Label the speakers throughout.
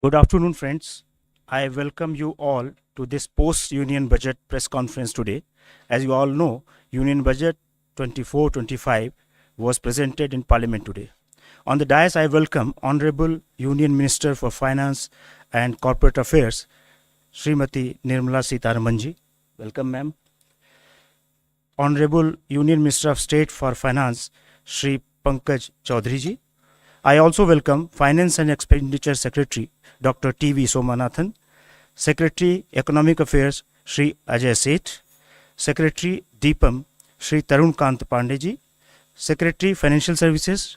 Speaker 1: Good afternoon, friends. I welcome you all to this post-Union Budget press conference today. As you all know, Union Budget 24-25 was presented in Parliament today. On the dais, I welcome Honorable Union Minister for Finance and Corporate Affairs, Srimati Nirmala Sitharaman ji. Welcome, ma'am. Honorable Union Minister of State for Finance, Shri Pankaj Chaudhary ji. I also welcome Finance and Expenditure Secretary, Dr. T.V. Somanathan, Secretary Economic Affairs, Shri Ajay Seth, Secretary Deepam, Shri Tarun Kant Pandey ji, Secretary Financial Services,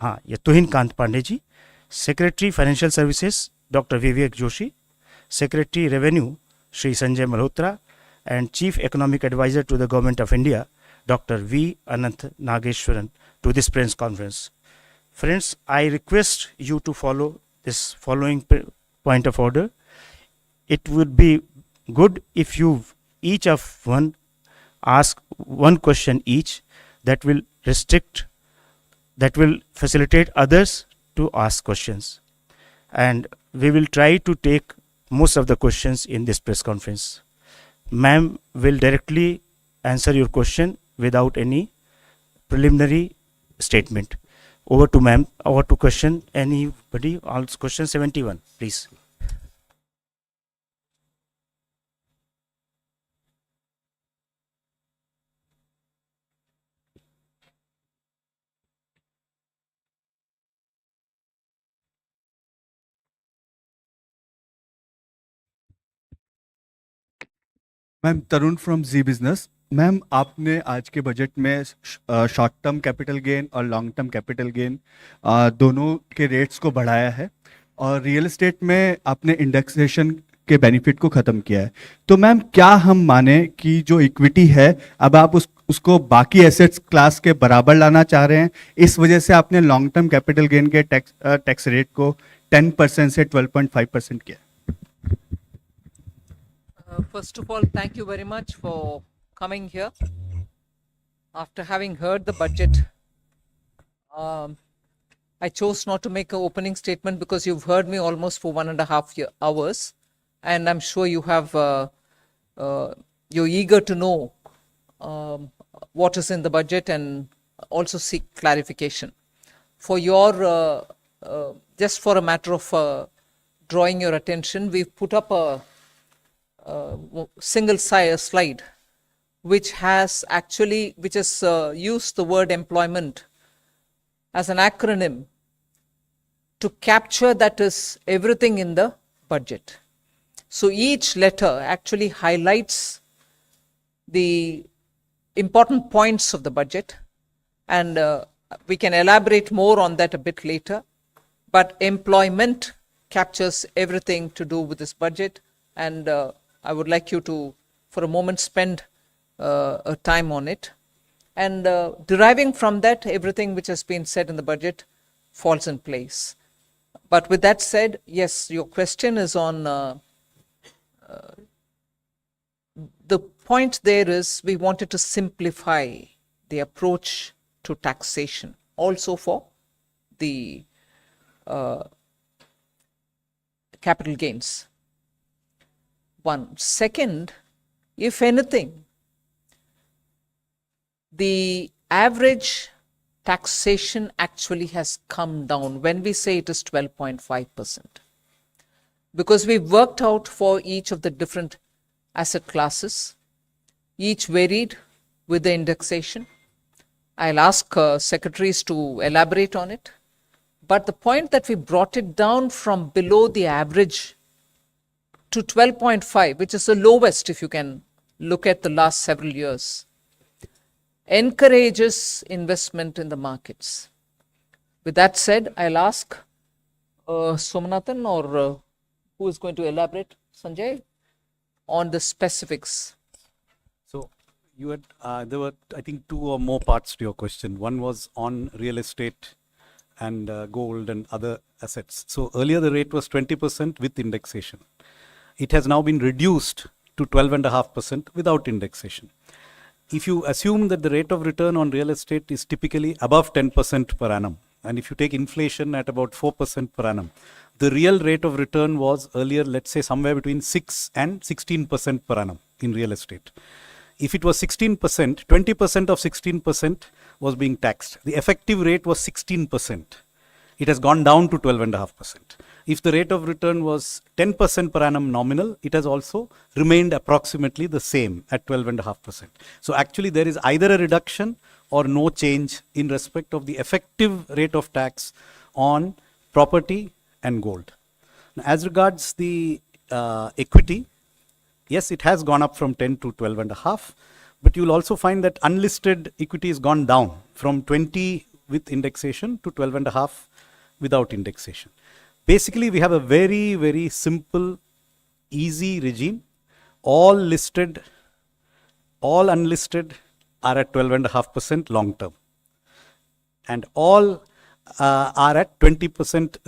Speaker 1: Tuhin Kant Pandey ji, Secretary Financial Services, Dr. Vivek Joshi, Secretary Revenue, Shri Sanjay Malhotra, and Chief Economic Advisor to the Government of India, Dr. V. Anant Nageshwaran, to this press conference. Friends, I request you to follow this following point of order. It would be good if you each of one ask one question each. That will facilitate others to ask questions. And we will try to take most of the questions in this press conference. Ma'am will directly answer your question without any preliminary statement. Over to ma'am. Over to question. Anybody? Question 71, please.
Speaker 2: Ma'am Tarun from Zee business. Ma'am आपने आज के budget में short term capital gain और long term capital gain दोनों के rates को बढ़ाया है और रियल एस्टेट में आपने इंडेक्सेशन के बेनिफिट को ख़त्म किया है। तो मैम क्या हम माने कि जो इक्विटी है अब आप उसको बाकी एसेट्स क्लास के बराबर लाना चाह रहे हैं, इस वजह से आपने लॉन्ग टर्म कैपिटल गेन के टैक्स रेट को 10% से 12.5% किया?
Speaker 3: First of all, thank you very much for coming here. After having heard the budget, I chose not to make an opening statement because you've heard me almost for 1.5 hours, and I'm sure you have you're eager to know what is in the budget and also seek clarification. For your just for a matter of drawing your attention, we've put up a single slide which has used the word employment as an acronym to capture that is everything in the budget. So each letter actually highlights the important points of the budget, and we can elaborate more on that a bit later, but employment captures everything to do with this budget, and I would like you to, for a moment, spend a time on it. And deriving from that, everything which has been said in the budget falls in place. But with that said, yes, your question is on the point there is we wanted to simplify the approach to taxation, also for the capital gains. One. Second, if anything, the average taxation actually has come down when we say it is 12.5%. Because we worked out for each of the different asset classes, each varied with the indexation. I'll ask secretaries to elaborate on it. But the point that we brought it down from below the average to 12.5, which is the lowest if you can look at the last several years, encourages investment in the markets. With that said, I'll ask Somanathan or who is going to elaborate, Sanjay, on the specifics.
Speaker 4: So you had there were, I think, two or more parts to your question. One was on real estate and gold and other assets. So earlier the rate was 20% with indexation. It has now been reduced to 12.5% without indexation. If you assume that the rate of return on real estate is typically above 10% per annum, and if you take inflation at about 4% per annum, the real rate of return was earlier, let's say, somewhere between 6 and 16% per annum in real estate. If it was 16%, 20% of 16% was being taxed. The effective rate was 16%. It has gone down to 12.5%. If the rate of return was 10% per annum nominal, it has also remained approximately the same at 12.5%. So actually there is either a reduction or no change in respect of the effective rate of tax on property and gold. Now, as regards the equity, yes, it has gone up from 10 to 12.5, but you'll also find that unlisted equity has gone down from 20 with indexation to 12.5 without indexation. Basically, we have a very, very simple, easy regime. All listed, all unlisted are at 12.5% long term. And all are at 20%,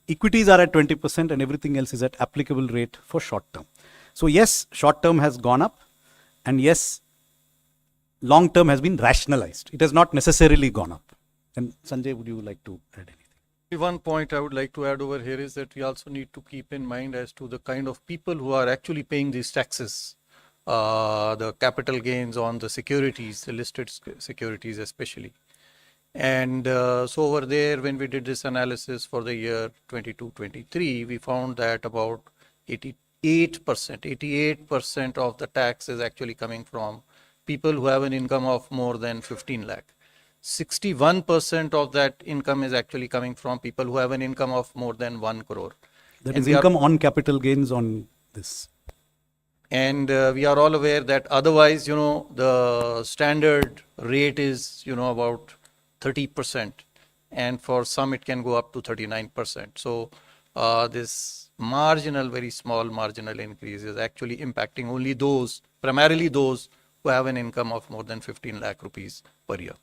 Speaker 4: equities are at 20% and everything else is at applicable rate for short term. So yes, short term has gone up, and yes, long term has been rationalized. It has not necessarily gone up. And Sanjay, would you like to add anything?
Speaker 5: One point I would like to add over here is that we also need to keep in mind as to the kind of people who are actually paying these taxes, the capital gains on the securities, the listed securities especially. And so over there, when we did this analysis for the year 22-23, we found that about 88% of the tax is actually coming from people who have an income of more than 15 lakh. 61% of that income is actually coming from people who have an income of more than 1 crore.
Speaker 4: That is income on capital gains on this.
Speaker 5: And we are all aware that otherwise, the standard rate is, about 30%. And for some, it can go up to 39%. So this marginal, very small marginal increase is actually impacting only those, primarily those who have an income of more than 15 lakh rupees per year.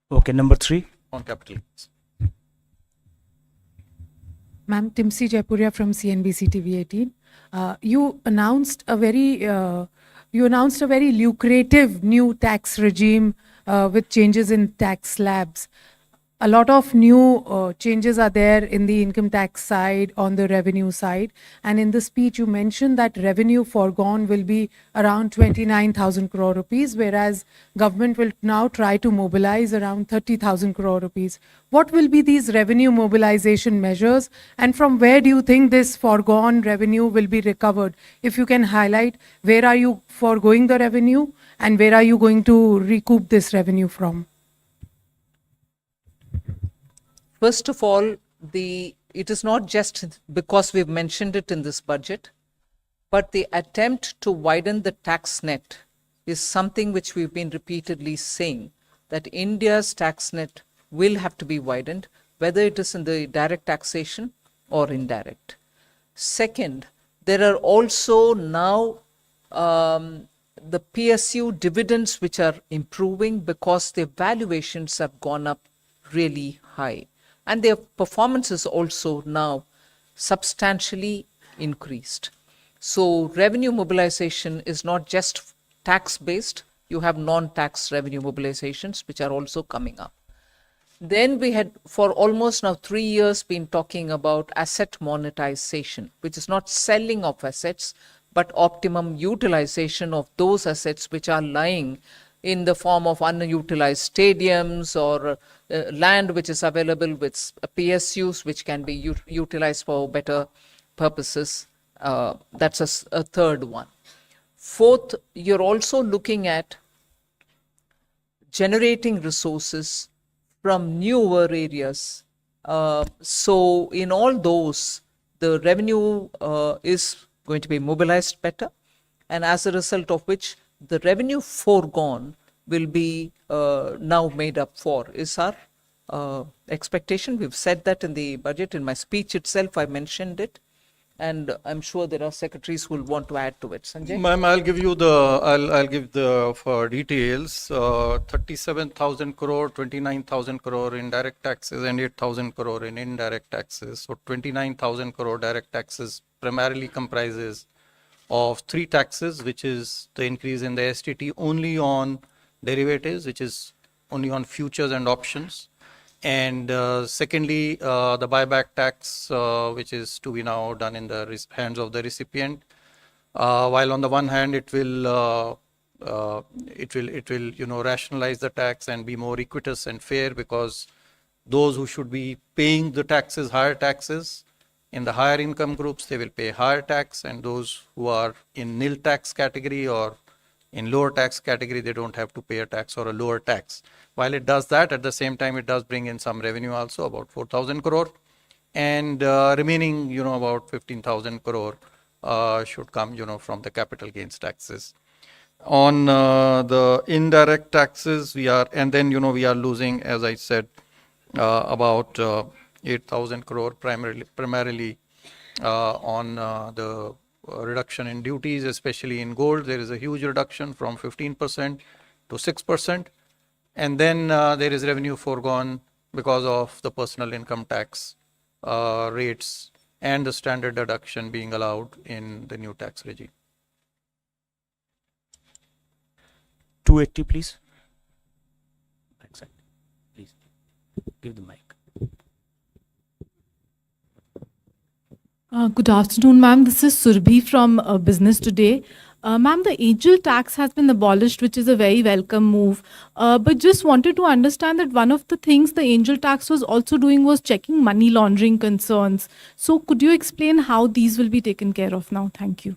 Speaker 1: Okay, number 3.
Speaker 5: On capital gains.
Speaker 6: Ma'am, Timsi Jaipuria from CNBC TV 18. You announced a very lucrative new tax regime with changes in tax slabs. A lot of new changes are there in the income tax side, on the revenue side. And in the speech, you mentioned that revenue foregone will be around 29,000 crore rupees, whereas government will now try to mobilize around 30,000 crore rupees. What will be these revenue mobilization measures, and from where do you think this foregone revenue will be recovered? If you can highlight, where are you foregoing the revenue and where are you going to recoup this revenue from?
Speaker 3: First of all, it is not just because we've mentioned it in this budget, but the attempt to widen the tax net is something which we've been repeatedly saying, that India's tax net will have to be widened, whether it is in the direct taxation or indirect. Second, there are also now the PSU dividends which are improving because their valuations have gone up really high. And their performance is also now substantially increased. So revenue mobilization is not just tax-based. You have non-tax revenue mobilizations which are also coming up. Then we had, for almost now 3 years, been talking about asset monetization, which is not selling of assets, but optimum utilization of those assets which are lying in the form of unutilized stadiums or land which is available with PSUs which can be utilized for better purposes. That's a third one. Fourth, you're also looking at generating resources from newer areas. So in all those, the revenue is going to be mobilized better, and as a result of which the revenue foregone will be now made up for, is our expectation. We've said that in the budget. In my speech itself, I mentioned it, and I'm sure there are secretaries who will want to add to it. Sanjay?
Speaker 5: Ma'am, I'll give the for details. 37,000 crore, 29,000 crore in direct taxes and 8,000 crore in indirect taxes. So 29,000 crore direct taxes primarily comprises of 3 taxes, which is the increase in the STT only on derivatives, which is only on futures and options. And secondly, the buyback tax, which is to be now done in the hands of the recipient. While on the one hand, it will rationalize the tax and be more equitous and fair, because those who should be paying the taxes, higher taxes, in the higher income groups, they will pay higher tax, and those who are in nil tax category or in lower tax category, they don't have to pay a tax or a lower tax. While it does that, at the same time, it does bring in some revenue also, about 4,000 crore, and remaining, about 15,000 crore should come, from the capital gains taxes. On the indirect taxes, we are losing, as I said, about 8,000 crore primarily on the reduction in duties, especially in gold. There is a huge reduction from 15% to 6%. And then there is revenue foregone because of the personal income tax rates and the standard deduction being allowed in the new tax regime.
Speaker 1: 280, please. Backside, please. Give the mic.
Speaker 7: Good afternoon, ma'am. This is Surbhi from Business Today. Ma'am, the angel tax has been abolished, which is a very welcome move. But just wanted to understand that one of the things the angel tax was also doing was checking money laundering concerns. So could you explain how these will be taken care of now? Thank you.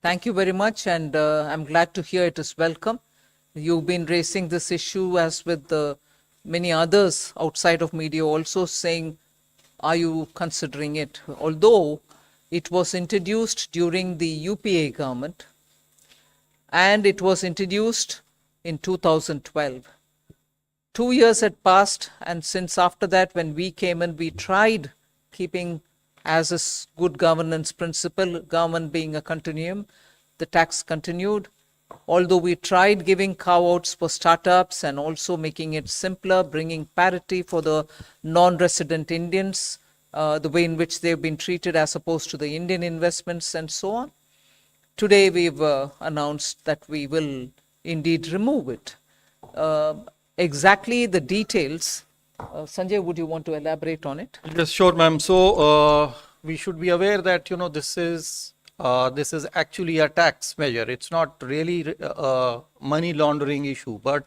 Speaker 3: Thank you very much, and I'm glad to hear it is welcome. You've been raising this issue, as with many others outside of media also, saying, are you considering it? Although it was introduced during the UPA government, and it was introduced in 2012. 2 years had passed, and since after that, when we came in, we tried keeping as a good governance principle, government being a continuum, the tax continued. Although we tried giving carve-outs for startups and also making it simpler, bringing parity for the non-resident Indians, the way in which they've been treated as opposed to the Indian investments and so on. Today we've announced that we will indeed remove it. Exactly the details, Sanjay, would you want to elaborate on it?
Speaker 5: Yes, sure, ma'am. So we should be aware that this is actually a tax measure. It's not really a money laundering issue, but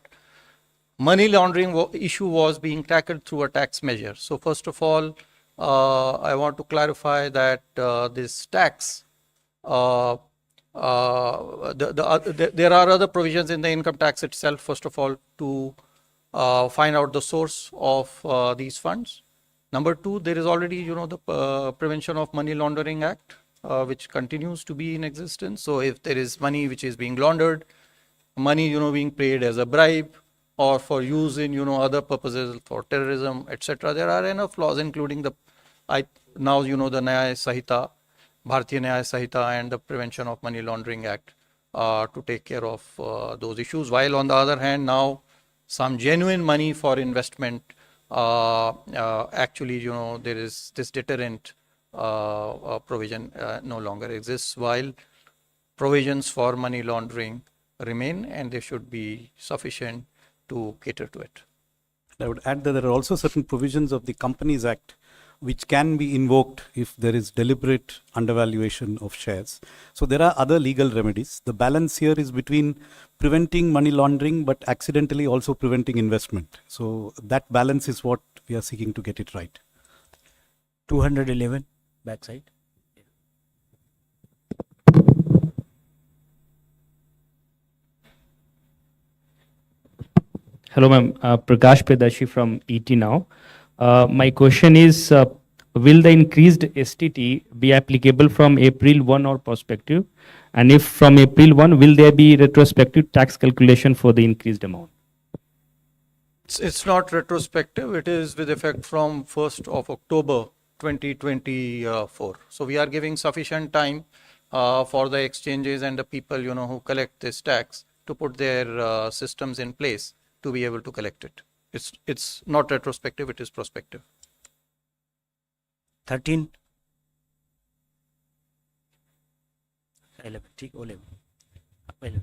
Speaker 5: money laundering issue was being tackled through a tax measure. So first of all, I want to clarify that this tax, there are other provisions in the income tax itself. First of all, to find out the source of these funds. Number two, there is already, the Prevention of Money Laundering Act, which continues to be in existence. So if there is money which is being laundered, money, being paid as a bribe or for use in, other purposes for terrorism, etc., there are enough laws, including the Nyaya Sahita, Bharatiya Nyaya Sahita, and the Prevention of Money Laundering Act to take care of those issues. While on the other hand, now some genuine money for investment, actually, there is this deterrent provision no longer exists, while provisions for money laundering remain, and they should be sufficient to cater to it.
Speaker 4: I would add that there are also certain provisions of the Companies Act which can be invoked if there is deliberate undervaluation of shares. So there are other legal remedies. The balance here is between preventing money laundering but accidentally also preventing investment. So that balance is what we are seeking to get it right.
Speaker 1: 211, backside.
Speaker 8: Hello, ma'am. Prakash Pedashi from ET Now. My question is, will the increased STT be applicable from April 1 or prospective? And if from April 1, will there be retrospective tax calculation for the increased amount?
Speaker 5: It's not retrospective. It is with effect from 1st of October 2024. So we are giving sufficient time for the exchanges and the people, who collect this tax to put their systems in place to be able to collect it. It's not retrospective, it is prospective.
Speaker 1: 13. 11. 11.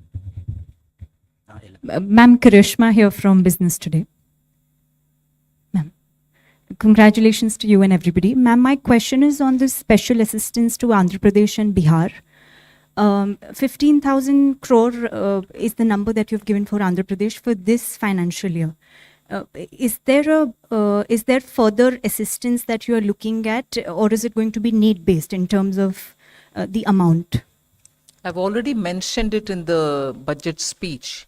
Speaker 9: Ma'am, Karishma here from Business Today. Congratulations to you and everybody. Ma'am, my question is on the special assistance to Andhra Pradesh and Bihar. 15,000 crore is the number that you've given for Andhra Pradesh for this financial year. Is there further assistance that you are looking at, or is it going to be need-based in terms of the amount?
Speaker 3: I've already mentioned it in the budget speech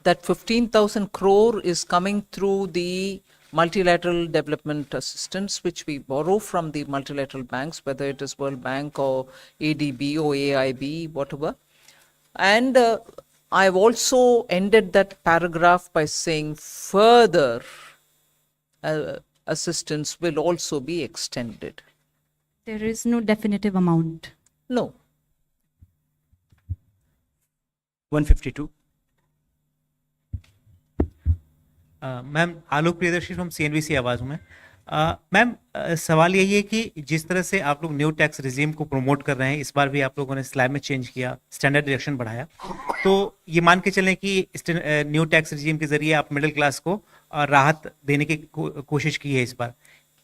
Speaker 3: that 15,000 crore is coming through the multilateral development assistance, which we borrow from the multilateral banks, whether it is World Bank or ADB or AIB, whatever. And I've also ended that paragraph by saying further assistance will also be extended.
Speaker 9: There is no definitive amount.
Speaker 3: No.
Speaker 1: 152.
Speaker 10: Ma'am Alok Priyadarshi from CNBC आवाज़ हूँ मैं। Ma'am सवाल यही है कि जिस तरह से आप लोग न्यू टैक्स रिजीम को प्रमोट कर रहे हैं, इस बार भी आप लोगों ने स्लैब में चेंज किया, स्टैंडर्ड डिडक्शन बढ़ाया, तो ये मान के चलें कि न्यू टैक्स रिजीम के जरिए आप मिडिल क्लास को राहत देने की कोशिश की है इस बार।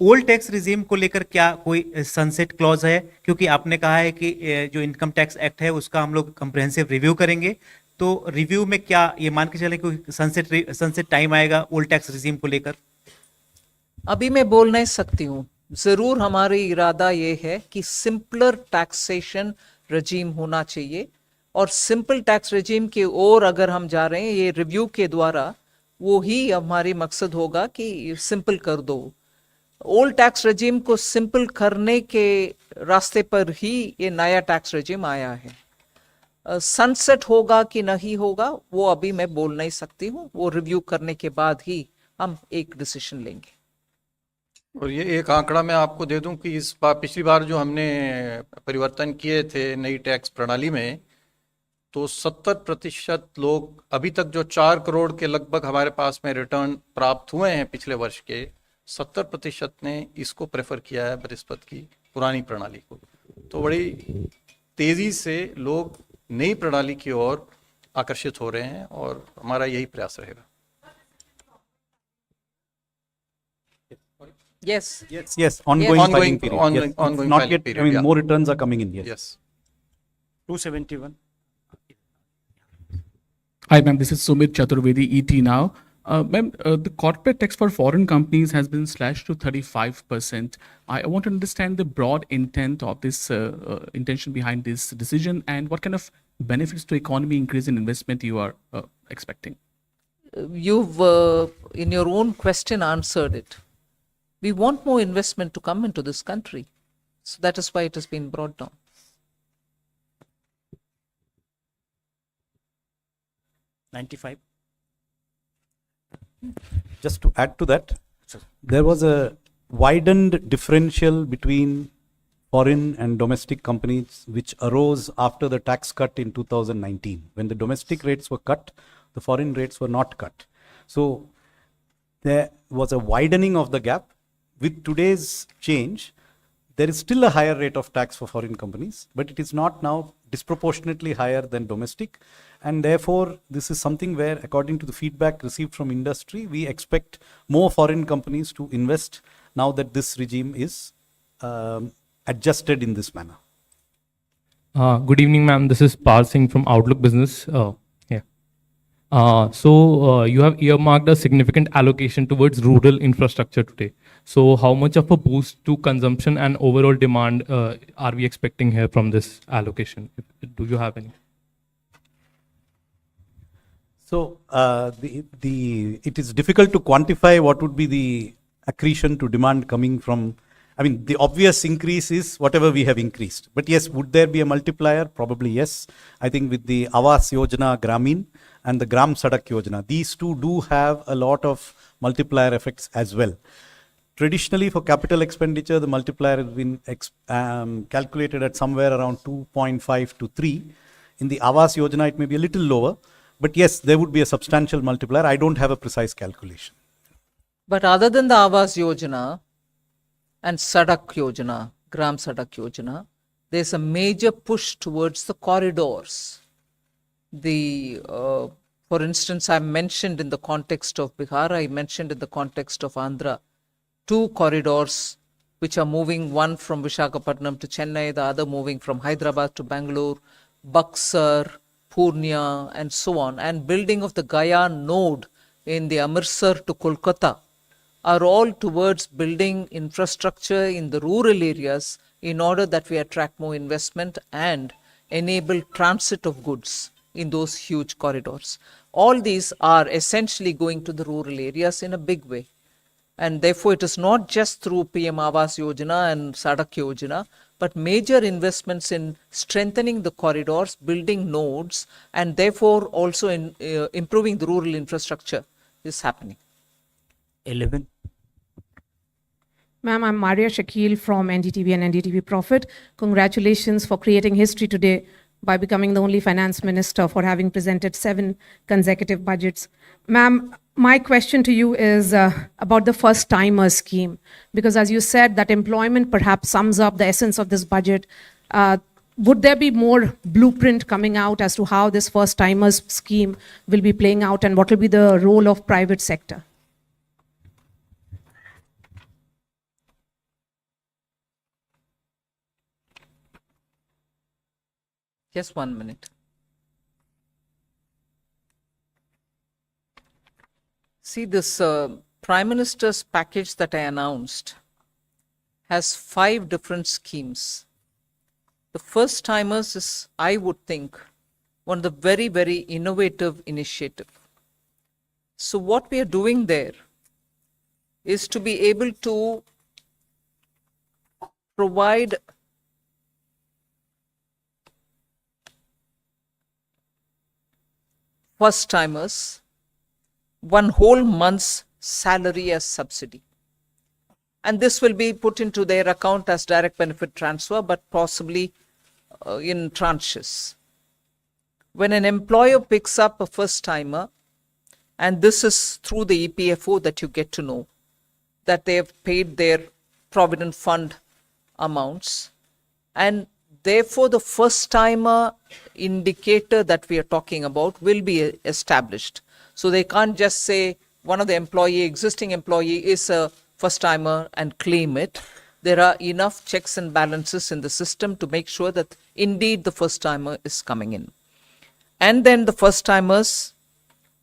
Speaker 10: ओल्ड टैक्स रिजीम को लेकर क्या कोई सनसेट क्लॉज है? क्योंकि आपने कहा है कि जो इनकम टैक्स एक्ट है उसका हम लोग कंप्रहेंसिव रिव्यू करेंगे, तो रिव्यू में क्या ये मान के चलें कोई सनसेट टाइम आएगा ओल्ड टैक्स रिजीम को लेकर?
Speaker 3: अभी मैं बोल नहीं सकती हूँ। जरूर हमारी इरादा ये है कि सिंपलर टैक्सेशन रजीम होना चाहिए, और सिंपल टैक्स रजीम की ओर अगर हम जा रहे हैं ये रिव्यू के द्वारा, वो ही हमारी मकसद होगा कि सिंपल कर दो। ओल्ड टैक्स रजीम को सिंपल करने के रास्ते पर ही ये नया टैक्स रजीम आया है। सनसेट होगा कि नहीं होगा वो अभी मैं बोल नहीं सकती हूँ, वो रिव्यू करने के बाद ही हम एक डिसीजन लेंगे।
Speaker 5: और ये एक आंकड़ा मैं आपको दे दूं कि इस बार पिछली बार जो हमने परिवर्तन किए थे नई टैक्स प्रणाली में, तो 70% लोग अभी तक जो 4 करोड़ के लगभग हमारे पास में रिटर्न प्राप्त हुए हैं पिछले वर्ष के, 70% ने इसको प्रेफर किया है बनिस्बत की पुरानी प्रणाली को। तो बड़ी तेजी से लोग नई प्रणाली की ओर आकर्षित हो रहे हैं और हमारा यही प्रयास रहेगा।
Speaker 3: Yes.
Speaker 4: Yes. Ongoing
Speaker 5: Ongoing-
Speaker 4: filing period.
Speaker 5: ongoing-
Speaker 4: Yes.
Speaker 5: ongoing
Speaker 4: Not
Speaker 5: filing
Speaker 4: yet.
Speaker 5: period,
Speaker 4: I mean,
Speaker 5: yeah.
Speaker 4: more returns are coming in. Yes.
Speaker 5: Yes.
Speaker 1: 271.
Speaker 11: Hi, ma'am. This is Sumit Chaturvedi, ET Now. Ma'am, the corporate tax for foreign companies has been slashed to 35%. I want to understand the broad intent of this intention behind this decision, and what kind of benefits to economy, increase in investment you are expecting.
Speaker 3: You've in your own question answered it. We want more investment to come into this country, so that is why it has been brought down.
Speaker 1: $95.
Speaker 4: Just to add to that, there was a widened differential between foreign and domestic companies which arose after the tax cut in 2019. When the domestic rates were cut, the foreign rates were not cut. So there was a widening of the gap. With today's change, there is still a higher rate of tax for foreign companies, but it is not now disproportionately higher than domestic. And therefore, this is something where, according to the feedback received from industry, we expect more foreign companies to invest now that this regime is adjusted in this manner.
Speaker 12: Good evening, ma'am. This is Pal Singh from Outlook Business. You have earmarked a significant allocation towards rural infrastructure today. So how much of a boost to consumption and overall demand are we expecting here from this allocation? Do you have any?
Speaker 4: So it is difficult to quantify what would be the accretion to demand coming from. I mean, the obvious increase is whatever we have increased. But yes, would there be a multiplier? Probably yes. I think with the Awas Yojana Gramin and the Gram Sadak Yojana, these two do have a lot of multiplier effects as well. Traditionally, for capital expenditure, the multiplier has been calculated at somewhere around 2.5 to 3. In the Awas Yojana, it may be a little lower. But yes, there would be a substantial multiplier. I don't have a precise calculation.
Speaker 3: But other than the Awas Yojana and Sadak Yojana, Gram Sadak Yojana, there's a major push towards the corridors. For instance, I mentioned in the context of Bihar, I mentioned in the context of Andhra, two corridors which are moving, one from Vishakhapatnam to Chennai, the other moving from Hyderabad to Bangalore, Buxar, Purnia, and so on, and building of the Gaya node in the Amritsar to Kolkata are all towards building infrastructure in the rural areas in order that we attract more investment and enable transit of goods in those huge corridors. All these are essentially going to the rural areas in a big way. And therefore, it is not just through PM Awas Yojana and Sadak Yojana, but major investments in strengthening the corridors, building nodes, and therefore also in improving the rural infrastructure is happening.
Speaker 1: 11.
Speaker 6: Ma'am, I'm Maria Shakil from NDTV and NDTV Profit. Congratulations for creating history today by becoming the only finance minister for having presented 7 consecutive budgets. Ma'am, my question to you is about the first timer scheme, because as you said, that employment perhaps sums up the essence of this budget. Would there be more blueprint coming out as to how this first timers scheme will be playing out, and what will be the role of private sector?
Speaker 3: Just 1 minute. See, this Prime Minister's package that I announced has 5 different schemes. The first timers is, I would think, one of the very, very innovative initiative. So what we are doing there is to be able to provide first timers 1 whole month's salary as subsidy. And this will be put into their account as direct benefit transfer, but possibly in tranches. When an employer picks up a first timer, and this is through the EPFO that you get to know that they have paid their provident fund amounts, and therefore the first timer indicator that we are talking about will be established. So they can't just say one of the existing employee is a first timer and claim it. There are enough checks and balances in the system to make sure that indeed the first timer is coming in. And then the first timers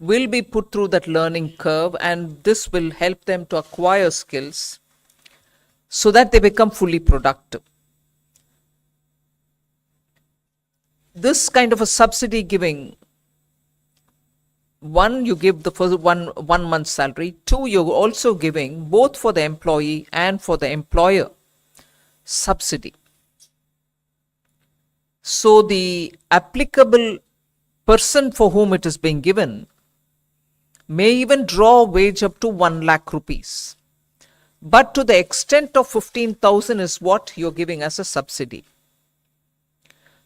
Speaker 3: will be put through that learning curve, and this will help them to acquire skills so that they become fully productive. This kind of a subsidy giving, 1, you give the first one month's salary. 2, you're also giving both for the employee and for the employer subsidy. So the applicable person for whom it is being given may even draw a wage up to 1 lakh rupees. But to the extent of 15,000 is what you're giving as a subsidy.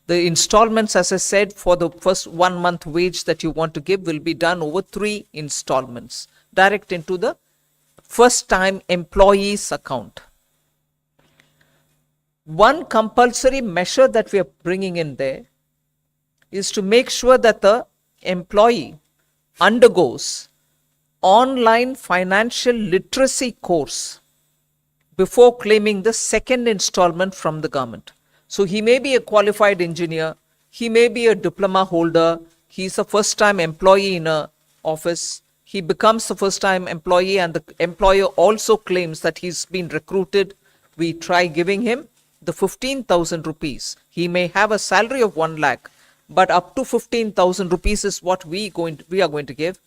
Speaker 3: The installments, as I said, for the first 1 month wage that you want to give will be done over 3 installments, direct into the first time employee's account. One compulsory measure that we are bringing in there is to make sure that the employee undergoes online financial literacy course before claiming the second installment from the government. So he may be a qualified engineer, he may be a diploma holder, he's a first time employee in a office, he becomes the first time employee and the employer also claims that he's been recruited. We try giving him the 15,000 rupees. He may have a salary of 1 lakh, but up to 15,000 rupees is what we are going to give.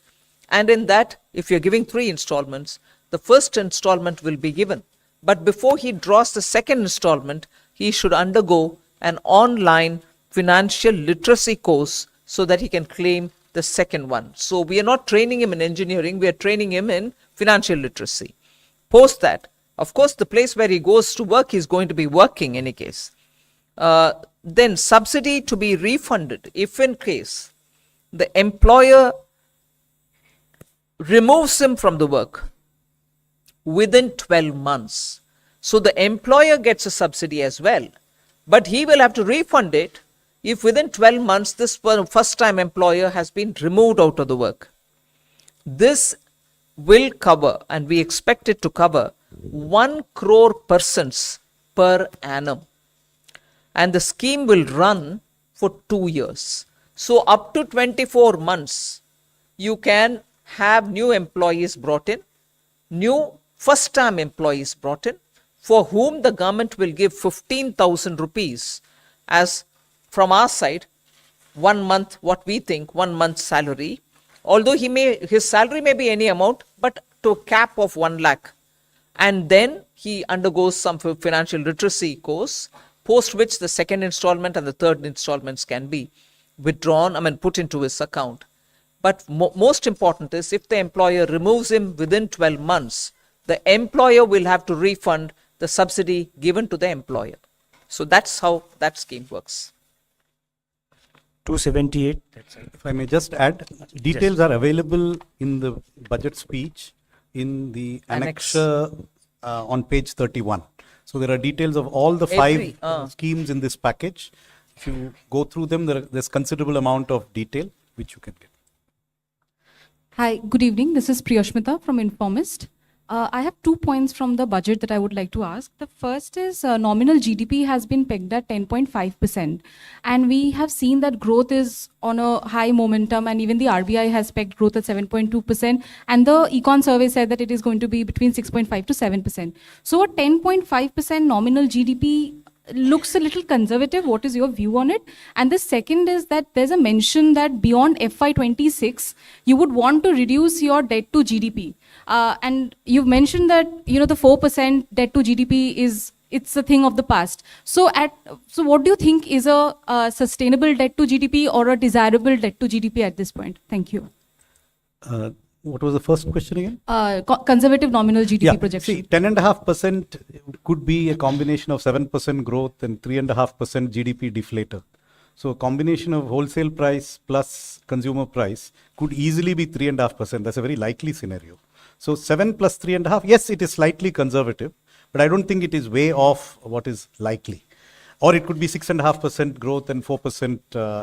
Speaker 3: And in that, if you're giving 3 installments, the first installment will be given. But before he draws the second installment, he should undergo an online financial literacy course so that he can claim the second one. So we are not training him in engineering, we are training him in financial literacy. Post that, of course, the place where he goes to work, he's going to be working in any case. Then subsidy to be refunded if in case the employer removes him from the work within 12 months. So the employer gets a subsidy as well, but he will have to refund it if within 12 months this first time employer has been removed out of the work. This will cover, and we expect it to cover, 1 crore persons per annum. And the scheme will run for 2 years. So up to 24 months, you can have new employees brought in, new first-time employees brought in, for whom the government will give 15,000 rupees as from our side, 1 month, what we think, 1 month salary. Although his salary may be any amount, but to a cap of 1 lakh. And then he undergoes some financial literacy course, post which the second installment and the third installments can be withdrawn, put into his account. But most important is if the employer removes him within 12 months, the employer will have to refund the subsidy given to the employer. So that's how that scheme works.
Speaker 1: 278.
Speaker 4: If I may just add, details are available in the budget speech in the annexure on page 31. So there are details of all the five schemes in this package. If you go through them, there's considerable amount of detail which you can get.
Speaker 13: Hi, good evening. This is Priyashmita from Informist. I have 2 points from the budget that I would like to ask. The first is nominal GDP has been pegged at 10.5%. And we have seen that growth is on a high momentum, and even the RBI has pegged growth at 7.2%. And the Econ survey said that it is going to be between 6.5 to 7%. So a 10.5% nominal GDP looks a little conservative. What is your view on it? And the second is that there's a mention that beyond FY26, you would want to reduce your debt to GDP. And you've mentioned that, the 4% debt to GDP it's a thing of the past. So what do you think is a sustainable debt to GDP or a desirable debt to GDP at this point? Thank you.
Speaker 4: What was the first question again?
Speaker 13: Conservative nominal GDP projection.
Speaker 4: See, 10.5% could be a combination of 7% growth and 3.5% GDP deflator. So a combination of wholesale price plus consumer price could easily be 3.5%. That's a very likely scenario. So 7 plus 3.5, yes, it is slightly conservative, but I don't think it is way off what is likely. Or it could be 6.5% growth and 4%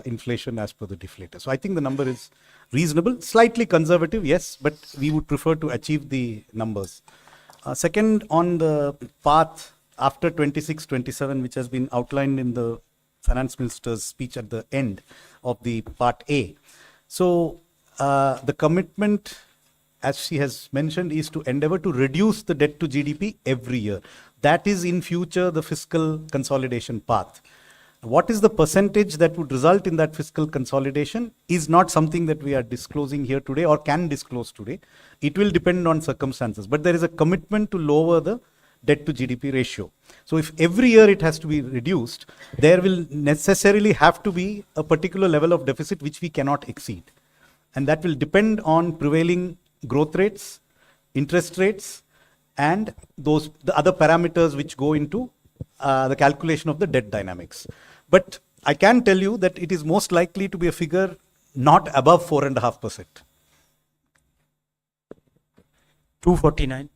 Speaker 4: inflation as per the deflator. So I think the number is reasonable, slightly conservative, yes, but we would prefer to achieve the numbers. Second, on the path after 26-27, which has been outlined in the finance minister's speech at the end of the part A. So the commitment, as she has mentioned, is to endeavor to reduce the debt to GDP every year. That is in future the fiscal consolidation path. What is the percentage that would result in that fiscal consolidation is not something that we are disclosing here today or can disclose today. It will depend on circumstances, but there is a commitment to lower the debt to GDP ratio. So if every year it has to be reduced, there will necessarily have to be a particular level of deficit which we cannot exceed. And that will depend on prevailing growth rates, interest rates, and the other parameters which go into the calculation of the debt dynamics. But I can tell you that it is most likely to be a figure not above 4.5%.
Speaker 1: 249.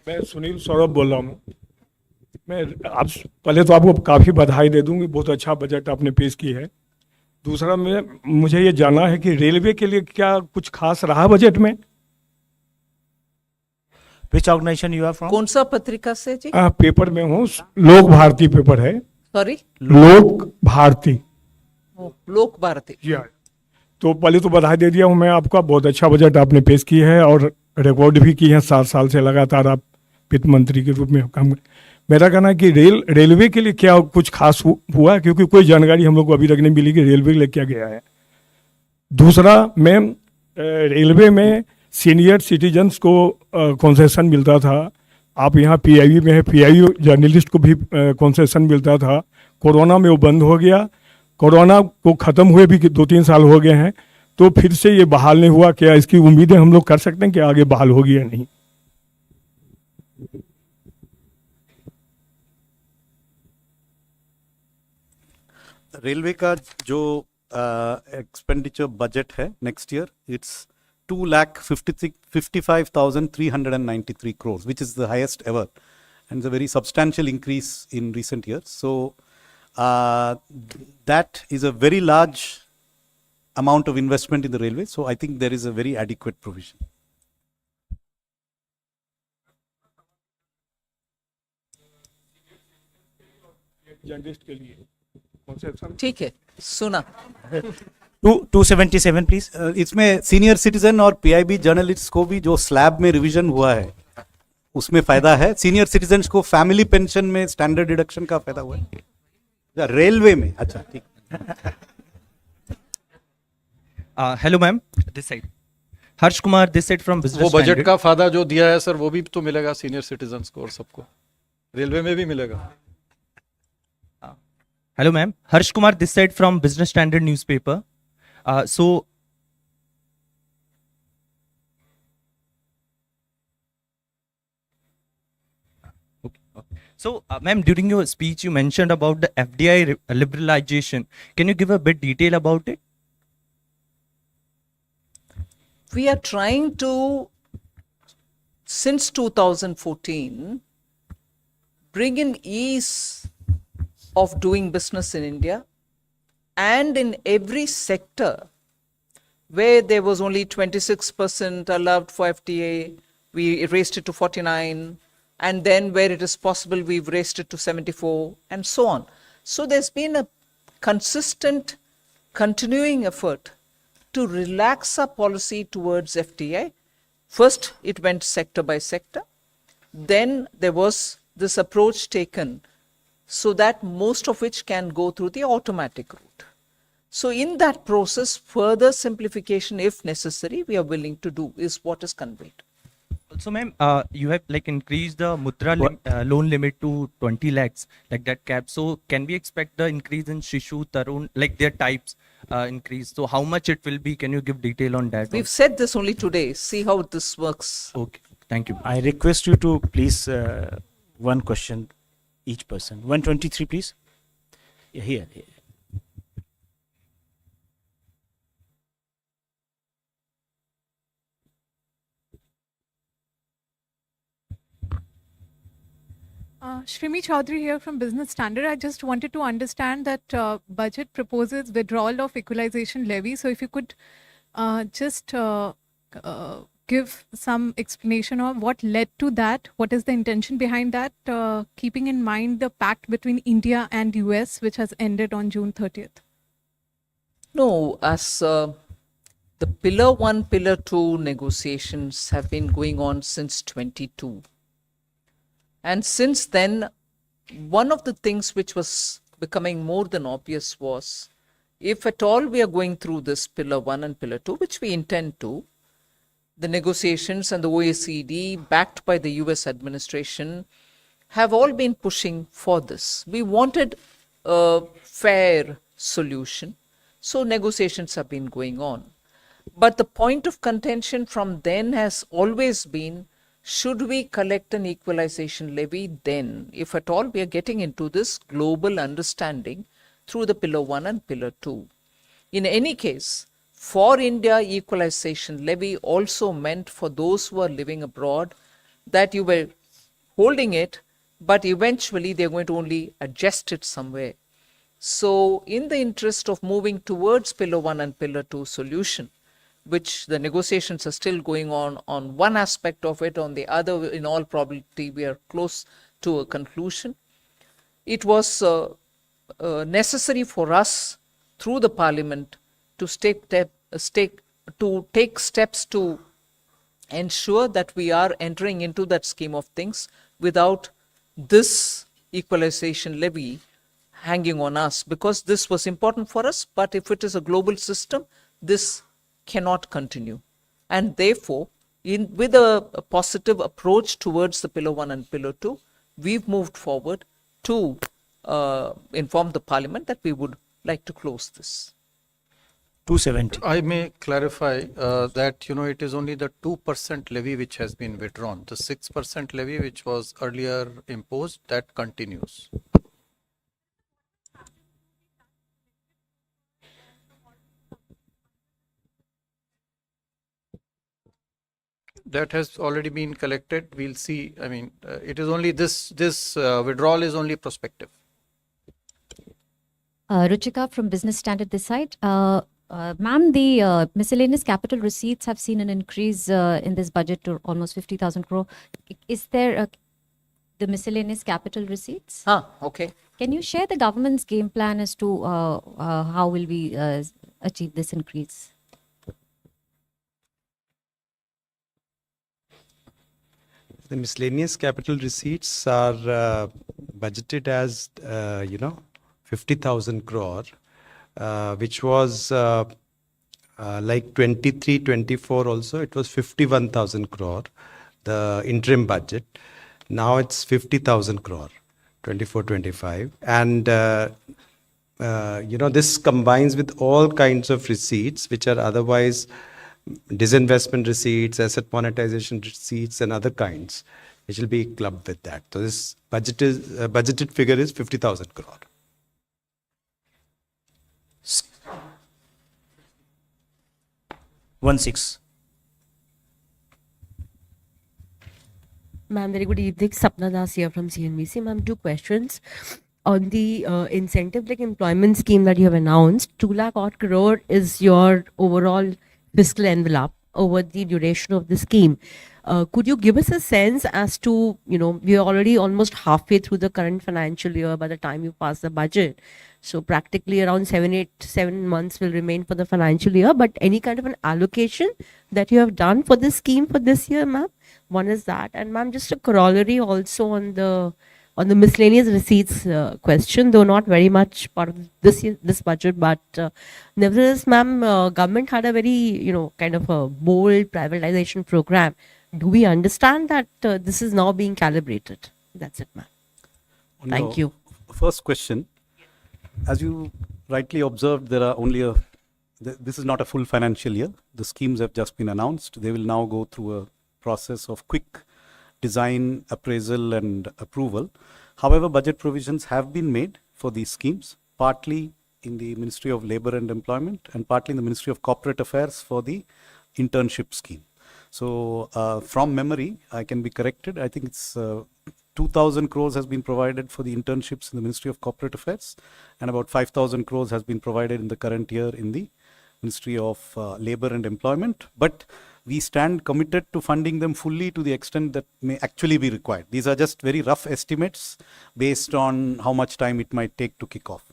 Speaker 14: मैं सुनील सौरभ बोल रहा हूँ। मैं आप पहले तो आपको काफ़ी बधाई दे दूंगी, बहुत अच्छा बजट आपने पेश की है। दूसरा मुझे ये जानना है कि रेलवे के लिए क्या कुछ खास रहा बजट में?
Speaker 1: Which organization you are from?
Speaker 3: कौन सा पत्रिका से जी?
Speaker 14: पेपर में हूँ, लोक भारती पेपर है।
Speaker 3: सॉरी?
Speaker 14: लोक भारती।
Speaker 3: लोक भारती।
Speaker 14: जी हाँ। तो पहले तो बधाई दे दिया हूँ मैं आपका, बहुत अच्छा बजट आपने पेश की है और रिकॉर्ड भी की है। 7 साल से लगातार आप वित्त मंत्री के रूप में काम। मेरा कहना है कि रेलवे के लिए क्या कुछ खास हुआ, क्योंकि कोई जानकारी हम लोग को अभी तक नहीं मिली कि रेलवे के लिए क्या गया है। दूसरा, मैम, रेलवे में सीनियर सिटीजन्स को कंसेशन मिलता था। आप यहाँ पीआईबी में है, पीआईबी जर्नलिस्ट को भी कंसेशन मिलता था। कोरोना में वो बंद हो गया। कोरोना को ख़त्म हुए भी 2-3 साल हो गए हैं, तो फिर से ये बहाल नहीं हुआ। क्या इसकी उम्मीदें हम लोग कर सकते हैं कि आगे बहाल होगी या नहीं?
Speaker 4: रेलवे का जो एक्सपेंडिचर बजट है next year, it's 2,55,393 crores, which is the highest ever, and it's a very substantial increase in recent years. So that is a very large amount of investment in the railway. So I think there is a very adequate provision.
Speaker 14: Journalist के लिए concession
Speaker 3: ठीक है, सुना।
Speaker 1: 277 please.
Speaker 4: इसमें senior citizen और PIB journalist को भी जो स्लैब में रिवीजन हुआ है उसमें फायदा है. सीनियर सिटीजन को फैमिली पेंशन में स्टैंडर्ड डिडक्शन का फायदा हुआ है. रेलवे में अच्छा ठीक.
Speaker 15: Hello ma'am, this side Harsh Kumar, this side from
Speaker 5: वो
Speaker 15: बिजनेस
Speaker 5: बजट का फायदा जो दिया है सर वो भी तो मिलेगा सीनियर सिटीजन्स को और सबको, रेलवे में भी मिलेगा.
Speaker 15: Hello ma'am, Harsh Kumar this side from business standard newspaper. So ma'am, during your speech, you mentioned about the FDI liberalization. Can you give a bit detail about it?
Speaker 3: We are trying to, since 2014, bring in ease of doing business in India, and in every sector where there was only 26% allowed for FTA, we raised it to 49, and then where it is possible, we've raised it to 74, and so on. So there's been a consistent, continuing effort to relax our policy towards FTA. First, it went sector by sector. Then there was this approach taken so that most of which can go through the automatic route. So in that process, further simplification, if necessary, we are willing to do, is what is conveyed.
Speaker 15: Also, ma'am, you have like increased the Mudra loan limit to 20 lakhs, like that cap. So can we expect the increase in Shishu, Tarun, like their types increase? So how much it will be? Can you give detail on that?
Speaker 3: We've said this only today. See how this works.
Speaker 15: Okay, thank you.
Speaker 1: I request you to please one question each person. 123 please. Yeah, here.
Speaker 6: Shrimi Chaudhary here from Business Standard. I just wanted to understand that budget proposes withdrawal of equalization levy. So if you could just give some explanation of what led to that, what is the intention behind that, keeping in mind the pact between India and US, which has ended on June 30th.
Speaker 3: No, as the Pillar 1, Pillar 2 negotiations have been going on since 22. And since then, one of the things which was becoming more than obvious was, if at all we are going through this Pillar 1 and Pillar 2, which we intend to, the negotiations and the OECD, backed by the US administration, have all been pushing for this. We wanted a fair solution, so negotiations have been going on. But the point of contention from then has always been, should we collect an equalization levy then, if at all we are getting into this global understanding through the Pillar 1 and Pillar 2? In any case, for India, equalization levy also meant for those who are living abroad that you were holding it, but eventually they're going to only adjust it somewhere. So in the interest of moving towards Pillar 1 and Pillar 2 solution, which the negotiations are still going on one aspect of it, on the other, in all probability, we are close to a conclusion. It was necessary for us, through the Parliament, to take steps to ensure that we are entering into that scheme of things without this equalization levy hanging on us, because this was important for us, but if it is a global system, this cannot continue. And therefore, with a positive approach towards the Pillar 1 and Pillar 2, we've moved forward to inform the Parliament that we would like to close this.
Speaker 1: 270.
Speaker 5: I may clarify that, it is only the 2% levy which has been withdrawn. The 6% levy which was earlier imposed, that continues. That has already been collected. We'll see. I mean, it is only this withdrawal is only prospective.
Speaker 16: Ruchika from Business Standard this side. Ma'am, the miscellaneous capital receipts have seen an increase in this budget to almost 50,000 crore. Is there the miscellaneous capital receipts?
Speaker 3: Okay.
Speaker 16: Can you share the government's game plan as to how will we achieve this increase?
Speaker 17: The miscellaneous capital receipts are budgeted as, 50,000 crore, which was like 23-24 also, it was 51,000 crore, the interim budget. Now it's 50,000 crore, 24-25. And, this combines with all kinds of receipts, which are otherwise disinvestment receipts, asset monetization receipts, and other kinds, which will be clubbed with that. So this budgeted figure is 50,000 crore.
Speaker 1: One six.
Speaker 18: Ma'am, very good evening. Sapna Das here from CNBC. Ma'am, two questions. On the incentive like employment scheme that you have announced, 2 lakh odd crore is your overall fiscal envelope over the duration of the scheme. Could you give us a sense as to, we are already almost halfway through the current financial year by the time you pass the budget. So practically around 7 months will remain for the financial year, but any kind of an allocation that you have done for this scheme for this year, ma'am? One is that. And ma'am, just a corollary also on the miscellaneous receipts question, though not very much part of this budget, but nevertheless, ma'am, government had a very, kind of a bold privatization program. Do we understand that this is now being calibrated? That's it, ma'am. Thank you.
Speaker 4: First question, as you rightly observed, there are only this is not a full financial year. The schemes have just been announced. They will now go through a process of quick design, appraisal, and approval. However, budget provisions have been made for these schemes, partly in the Ministry of Labour and Employment and partly in the Ministry of Corporate Affairs for the internship scheme. So from memory, I can be corrected. I think it's 2,000 crores has been provided for the internships in the Ministry of Corporate Affairs, and about 5,000 crores has been provided in the current year in the Ministry of Labour and Employment. But we stand committed to funding them fully to the extent that may actually be required. These are just very rough estimates based on how much time it might take to kick off.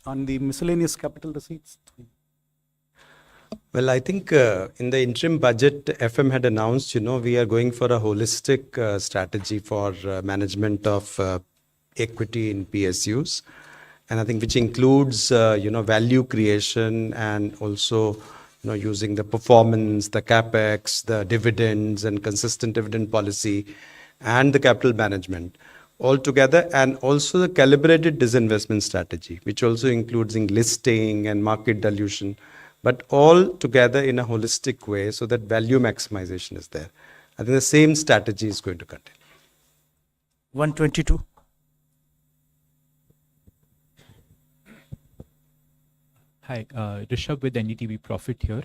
Speaker 4: On the miscellaneous capital receipts.
Speaker 17: Well, I think in the interim budget, FM had announced, we are going for a holistic strategy for management of equity in PSUs. And I think which includes, value creation and also, using the performance, the capex, the dividends and consistent dividend policy and the capital management all together, and also the calibrated disinvestment strategy, which also includes listing and market dilution, but all together in a holistic way so that value maximization is there. I think the same strategy is going to continue.
Speaker 1: 122.
Speaker 19: Hi, Rishabh with NDTV Profit here.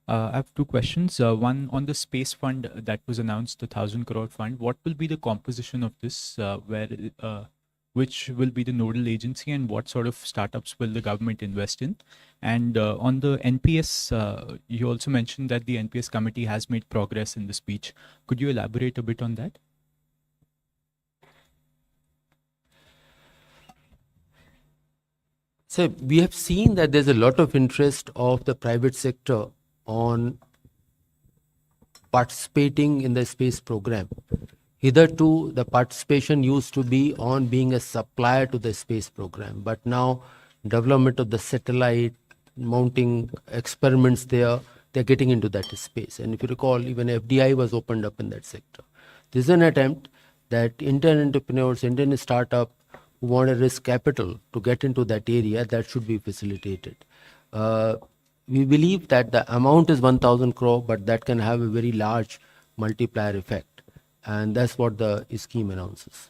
Speaker 19: I have two questions. One on the space fund that was announced, the 1,000 crore fund. What will be the composition of this? Which will be the nodal agency, and what sort of startups will the government invest in? And on the NPS, you also mentioned that the NPS committee has made progress in the speech. Could you elaborate a bit on that?
Speaker 20: So we have seen that there's a lot of interest of the private sector on participating in the space program. Hitherto, the participation used to be on being a supplier to the space program, but now development of the satellite, mounting experiments there, they're getting into that space. And if you recall, even FDI was opened up in that sector. This is an attempt that Indian entrepreneurs, Indian startup who want to risk capital to get into that area, that should be facilitated. We believe that the amount is 1,000 crore, but that can have a very large multiplier effect. And that's what the scheme announces.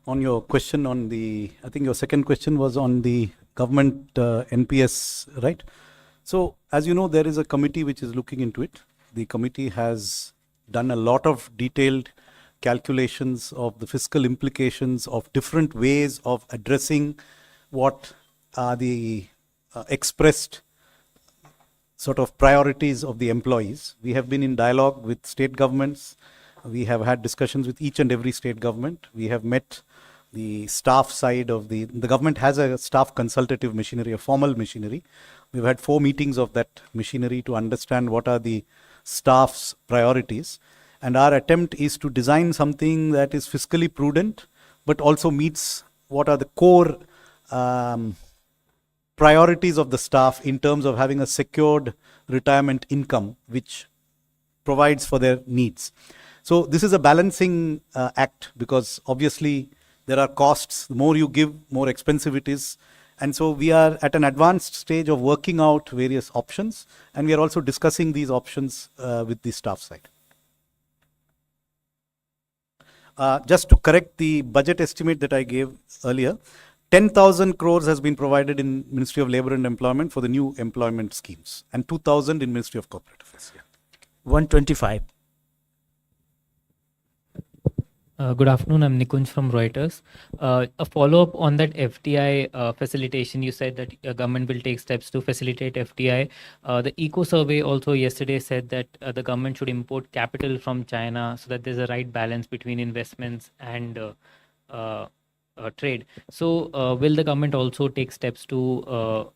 Speaker 4: On your question on the, I think your second question was on the government NPS, right? So as you know, there is a committee which is looking into it. The committee has done a lot of detailed calculations of the fiscal implications of different ways of addressing what are the expressed sort of priorities of the employees. We have been in dialogue with state governments We have had discussions with each and every state government. We have met the staff side of the government has a staff consultative machinery, a formal machinery. We've had 4 meetings of that machinery to understand what are the staff's priorities. And our attempt is to design something that is fiscally prudent, but also meets what are the core priorities of the staff in terms of having a secured retirement income, which provides for their needs. So this is a balancing act, because obviously there are costs. The more you give, more expensive it is. And so we are at an advanced stage of working out various options, and we are also discussing these options with the staff side. Just to correct the budget estimate that I gave earlier, 10,000 crores has been provided in Ministry of Labour and Employment for the new employment schemes, and 2,000 in Ministry of Corporate Affairs. Yeah.
Speaker 1: 125.
Speaker 21: Good afternoon. I'm Nikunj from Reuters. A follow-up on that FDI facilitation. You said that government will take steps to facilitate FDI. The Eco Survey also yesterday said that the government should import capital from China so that there's a right balance between investments and trade. So will the government also take steps to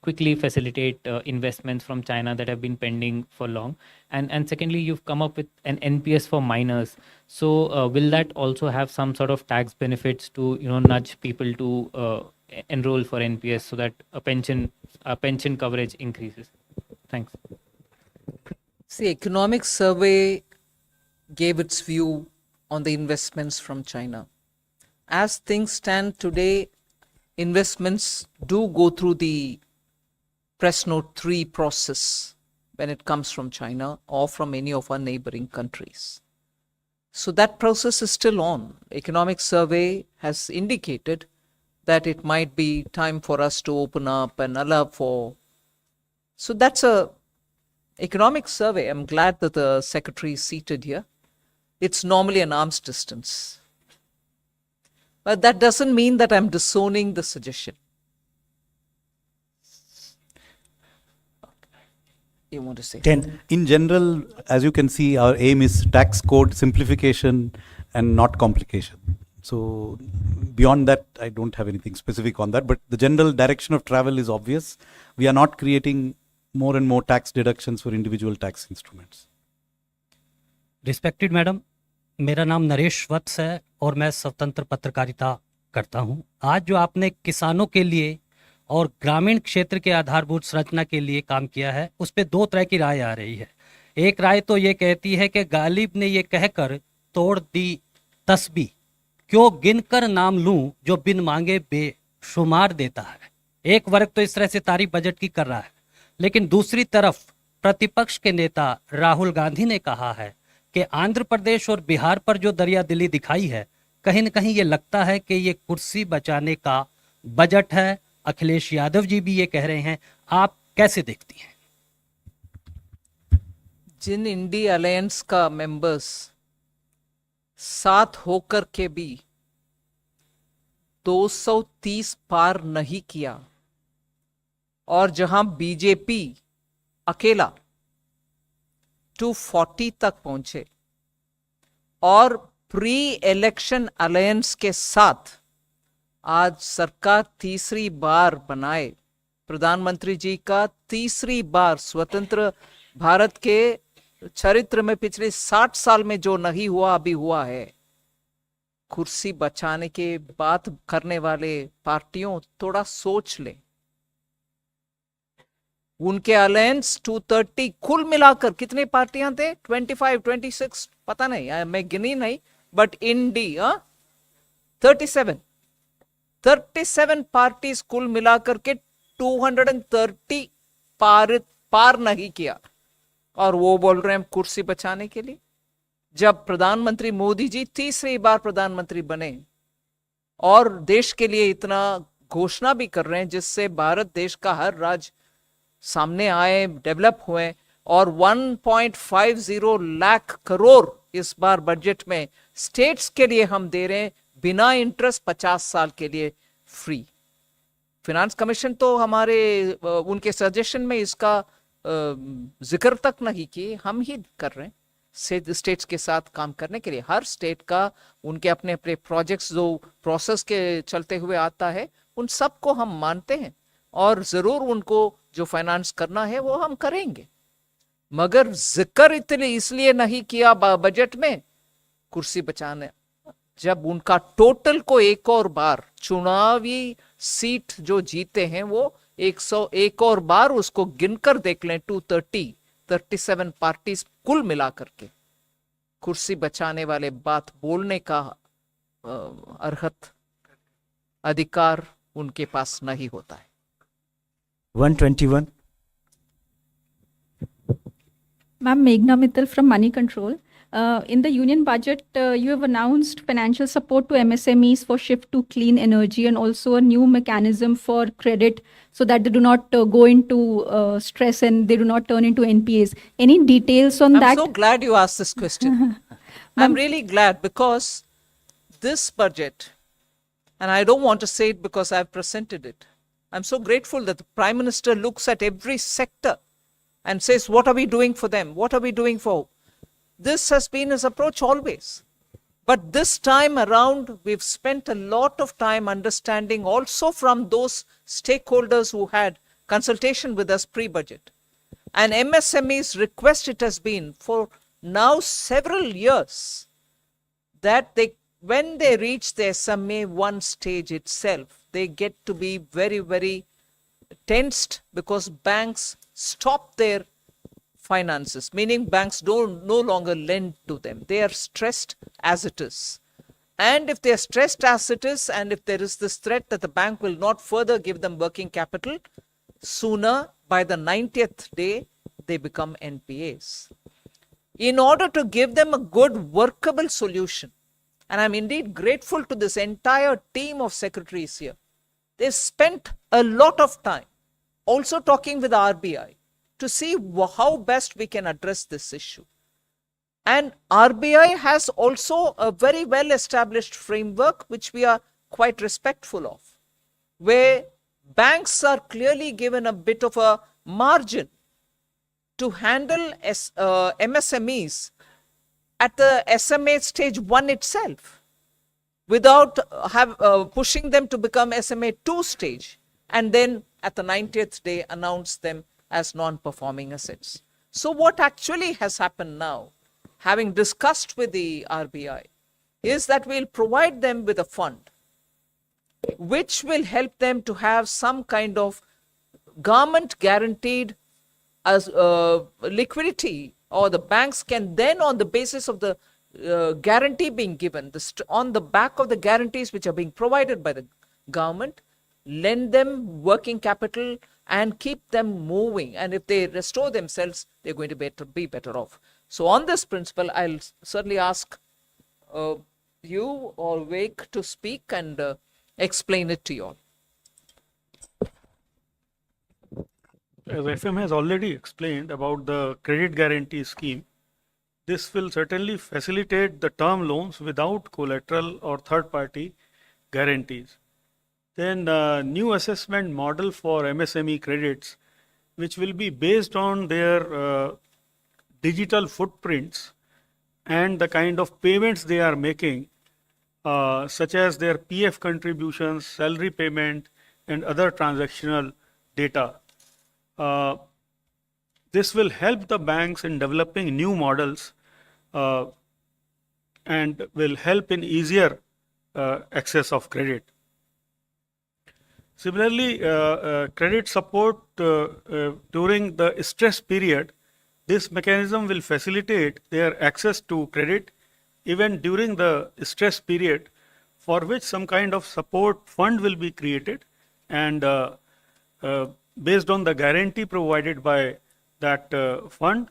Speaker 21: quickly facilitate investments from China that have been pending for long? And secondly, you've come up with an NPS for minors. So will that also have some sort of tax benefits to nudge people to enroll for NPS so that a pension coverage increases? Thanks.
Speaker 3: See, Economic Survey gave its view on the investments from China. As things stand today, investments do go through the Press Note 3 process when it comes from China or from any of our neighboring countries. So that process is still on. Economic Survey has indicated that it might be time for us to open up and allow for. So that's a Economic Survey. I'm glad that the secretary is seated here. It's normally an arm's distance. But that doesn't mean that I'm disowning the suggestion. You want to say?
Speaker 1: 10.
Speaker 4: In general, as you can see, our aim is tax code simplification and not complication. So beyond that, I don't have anything specific on that. But the general direction of travel is obvious. We are not creating more and more tax deductions for individual tax instruments.
Speaker 22: Respected Madam, मेरा नाम नरेश वत्स है और मैं स्वतंत्र पत्रकारिता करता हूं। आज जो आपने किसानों के लिए और ग्रामीण क्षेत्र के आधारभूत संरचना के लिए काम किया है, उस पे 2 तरह की राय आ रही है। एक राय तो ये कहती है कि गालिब ने ये कहकर तोड़ दी तस्बीह, क्यों गिनकर नाम लूं जो बिन मांगे बेशुमार देता है। एक वर्ग तो इस तरह से तारीफ बजट की कर रहा है, लेकिन दूसरी तरफ प्रतिपक्ष के नेता राहुल गांधी ने कहा है कि आंध्र प्रदेश और बिहार पर जो दरियादिली दिखाई है, कहीं न कहीं ये लगता है कि ये कुर्सी बचाने का बजट है। अखिलेश यादव जी भी ये कह रहे हैं, आप कैसे देखती हैं?
Speaker 3: जिन इंडी अलायंस का मेंबर्स साथ होकर के भी 230 पार नहीं किया, और जहां बीजेपी अकेला 240 तक पहुंचे, और प्री इलेक्शन अलायंस के साथ आज सरकार तीसरी बार बनाए, प्रधानमंत्री जी का तीसरी बार, स्वतंत्र भारत के चरित्र में पिछले 60 साल में जो नहीं हुआ अभी हुआ है। कुर्सी बचाने के बात करने वाले पार्टियों थोड़ा सोच ले। उनके अलायंस 230 कुल मिलाकर कितने पार्टियां थे? 25, 26 पता नहीं, मैं गिनी नहीं, बट इंडी 37 पार्टीज कुल मिलाकर के 230 पार नहीं किया, और वो बोल रहे हैं कुर्सी बचाने के लिए। जब प्रधानमंत्री मोदी जी तीसरी बार प्रधानमंत्री बने और देश के लिए इतना घोषणा भी कर रहे हैं, जिससे भारत देश का हर राज्य सामने आए, डेवलप हुए, और 1.50 लाख करोड़ इस बार बजट में स्टेट्स के लिए हम दे रहे हैं बिना इंटरेस्ट 50 साल के लिए फ्री। फिनांस कमीशन तो हमारे उनके सजेशन में इसका जिक्र तक नहीं किए, हम ही कर रहे हैं। स्टेट्स के साथ काम करने के लिए। हर स्टेट का उनके अपने अपने प्रोजेक्ट्स जो प्रोसेस के चलते हुए आता है, उन सबको हम मानते हैं और जरूर उनको जो फाइनेंस करना है वो हम करेंगे। मगर जिक्र इतने इसलिए नहीं किया बजट में, कुर्सी बचाने। जब उनका टोटल को एक और बार चुनावी सीट जो जीते हैं वो 101 और बार उसको गिनकर देख लें, 237 पार्टीज कुल मिला करके, कुर्सी बचाने वाले बात बोलने का अर्हत अधिकार उनके पास नहीं होता है।
Speaker 1: 121.
Speaker 2: Ma'am, Meghna Mittal from Money Control. In the union budget, you have announced financial support to MSMEs for shift to clean energy and also a new mechanism for credit so that they do not go into stress and they do not turn into NPAs. Any details on that?
Speaker 3: I'm so glad you asked this question. I'm really glad because this budget, and I don't want to say it because I've presented it, I'm so grateful that the Prime Minister looks at every sector and says, what are we doing for them? What are we doing for? This has been his approach always. But this time around, we've spent a lot of time understanding also from those stakeholders who had consultation with us pre-budget. And MSME's request it has been for now several years that when they reach the SMA 1 stage itself, they get to be very, very tensed because banks stop their finances, meaning banks no longer lend to them. They are stressed as it is. And if they are stressed as it is, and if there is this threat that the bank will not further give them working capital, sooner, by the 90th day, they become NPAs. In order to give them a good workable solution, and I'm indeed grateful to this entire team of secretaries here, they've spent a lot of time also talking with RBI to see how best we can address this issue. And RBI has also a very well established framework which we are quite respectful of, where banks are clearly given a bit of a margin to handle MSMEs at the SMA stage 1 itself without pushing them to become SMA 2 stage and then at the 90th day announce them as non-performing assets. So what actually has happened now, having discussed with the RBI, is that we'll provide them with a fund which will help them to have some kind of government guaranteed as liquidity, or the banks can then, on the basis of the guarantee being given, on the back of the guarantees which are being provided by the government, lend them working capital and keep them moving. And if they restore themselves, they're going to be better off. So on this principle, I'll certainly ask you or Wake to speak and explain it to you all.
Speaker 7: As FM has already explained about the credit guarantee scheme, this will certainly facilitate the term loans without collateral or third-party guarantees. Then new assessment model for MSME credits, which will be based on their digital footprints and the kind of payments they are making, such as their PF contributions, salary payment, and other transactional data. This will help the banks in developing new models and will help in easier access of credit. Similarly, credit support during the stress period, this mechanism will facilitate their access to credit even during the stress period, for which some kind of support fund will be created, and based on the guarantee provided by that fund,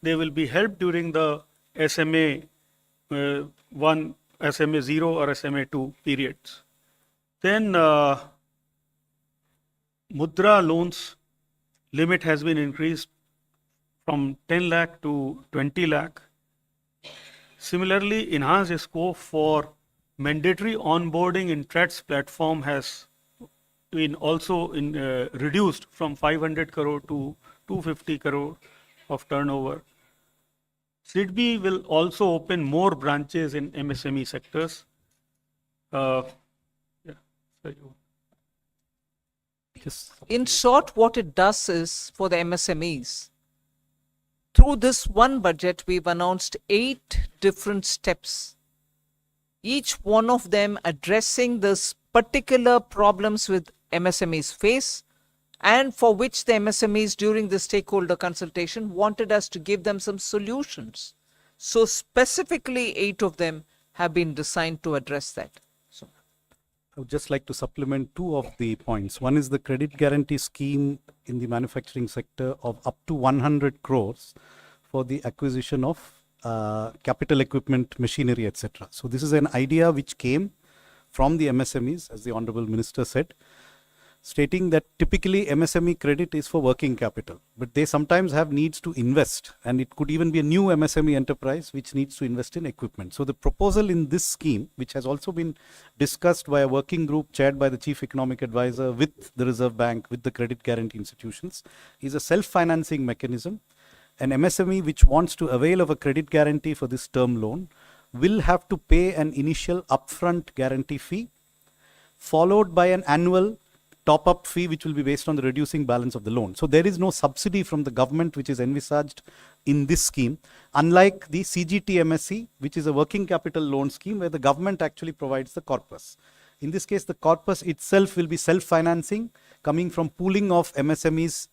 Speaker 7: they will be helped during the SMA 1, SMA 0 or SMA 2 periods. Then Mudra loans limit has been increased from 10 lakh to 20 lakh. Similarly, enhanced scope for mandatory onboarding in TREDS platform has been also reduced from 500 crore to 250 crore of turnover. SIDBI will also open more branches in MSME sectors. Yeah, sorry.
Speaker 3: In short, what it does is for the MSMEs, through this one budget, we've announced 8 different steps, each one of them addressing this particular problems with MSMEs face, and for which the MSMEs during the stakeholder consultation wanted us to give them some solutions. So specifically 8 of them have been designed to address that.
Speaker 4: I would just like to supplement two of the points. One is the credit guarantee scheme in the manufacturing sector of up to 100 crores for the acquisition of capital equipment, machinery, etc. So this is an idea which came from the MSMEs, as the Honorable Minister said, stating that typically MSME credit is for working capital, but they sometimes have needs to invest, and it could even be a new MSME enterprise which needs to invest in equipment. So the proposal in this scheme, which has also been discussed by a working group chaired by the Chief Economic Advisor with the Reserve Bank, with the credit guarantee institutions, is a self-financing mechanism. An MSME which wants to avail of a credit guarantee for this term loan will have to pay an initial upfront guarantee fee, followed by an annual top-up fee which will be based on the reducing balance of the loan. So there is no subsidy from the government which is envisaged in this scheme, unlike the CGTMSE, which is a working capital loan scheme where the government actually provides the corpus. In this case, the corpus itself will be self-financing, coming from pooling of MSMEs'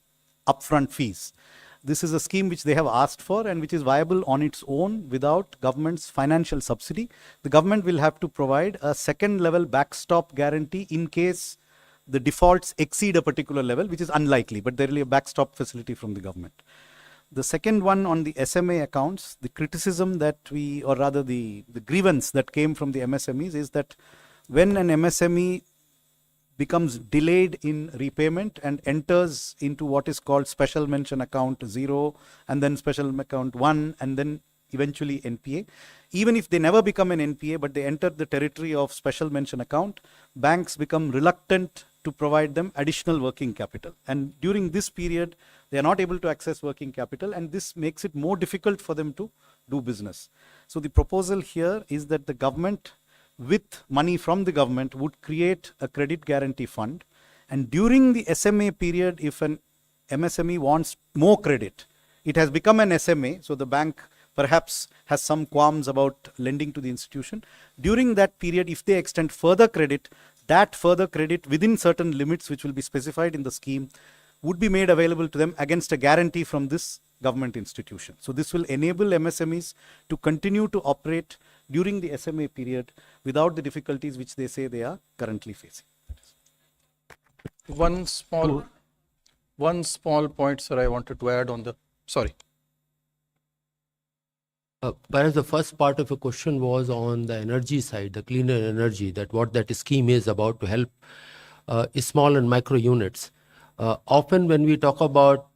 Speaker 4: upfront fees. This is a scheme which they have asked for and which is viable on its own without government's financial subsidy. The government will have to provide a second level backstop guarantee in case the defaults exceed a particular level, which is unlikely, but there will be a backstop facility from the government. The second one on the SMA accounts, the criticism that we, or rather the grievance that came from the MSMEs is that when an MSME becomes delayed in repayment and enters into what is called special mention account 0 and then special account 1 and then eventually NPA. Even if they never become an NPA, but they enter the territory of special mention account, banks become reluctant to provide them additional working capital. And during this period, they are not able to access working capital, and this makes it more difficult for them to do business. So the proposal here is that the government, with money from the government, would create a credit guarantee fund. And during the SMA period, if an MSME wants more credit, it has become an SMA, so the bank perhaps has some qualms about lending to the institution. During that period, if they extend further credit, that further credit within certain limits which will be specified in the scheme would be made available to them against a guarantee from this government institution. So this will enable MSMEs to continue to operate during the SMA period without the difficulties which they say they are currently facing.
Speaker 5: One small point, sir, I wanted to add on the, sorry.
Speaker 20: Whereas the first part of the question was on the energy side, the cleaner energy, that what that scheme is about to help small and micro units. Often when we talk about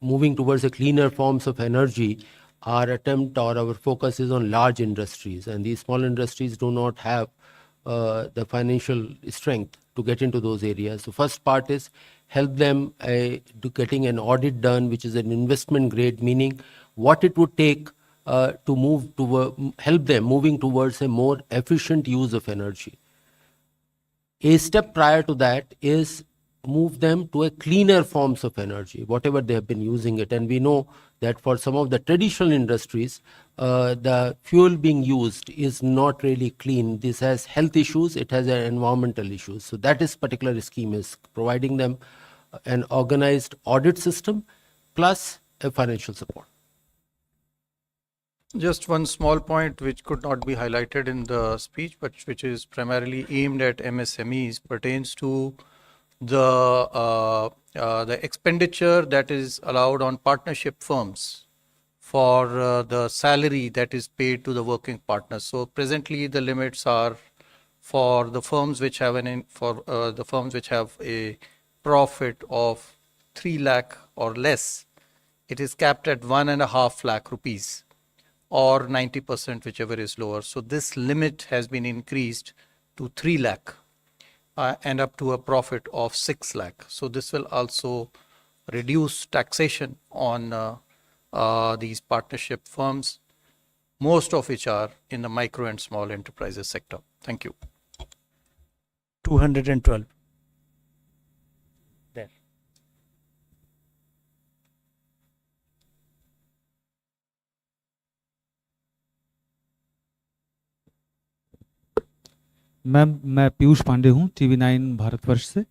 Speaker 20: moving towards the cleaner forms of energy, our attempt or our focus is on large industries, and these small industries do not have the financial strength to get into those areas. So first part is help them to getting an audit done, which is an investment grade, meaning what it would take to move to help them moving towards a more efficient use of energy. A step prior to that is move them to a cleaner forms of energy, whatever they have been using it. And we know that for some of the traditional industries, the fuel being used is not really clean. This has health issues, it has environmental issues. So that is particular scheme is providing them an organized audit system plus a financial support.
Speaker 5: Just one small point which could not be highlighted in the speech, but which is primarily aimed at MSMEs, pertains to the expenditure that is allowed on partnership firms for the salary that is paid to the working partners. So presently the limits are for the firms which have the firms which have a profit of 3 lakh or less, it is capped at 1.5 lakh rupees. Or 90%, whichever is lower. So this limit has been increased to 3 lakh and up to a profit of 6 lakh. So this will also reduce taxation on these partnership firms, most of which are in the micro and small enterprises sector. Thank you.
Speaker 1: 212.
Speaker 10: There.
Speaker 8: Ma'am, मैं पीयूष पांडे हूँ, TV9 Bharatvarsh से।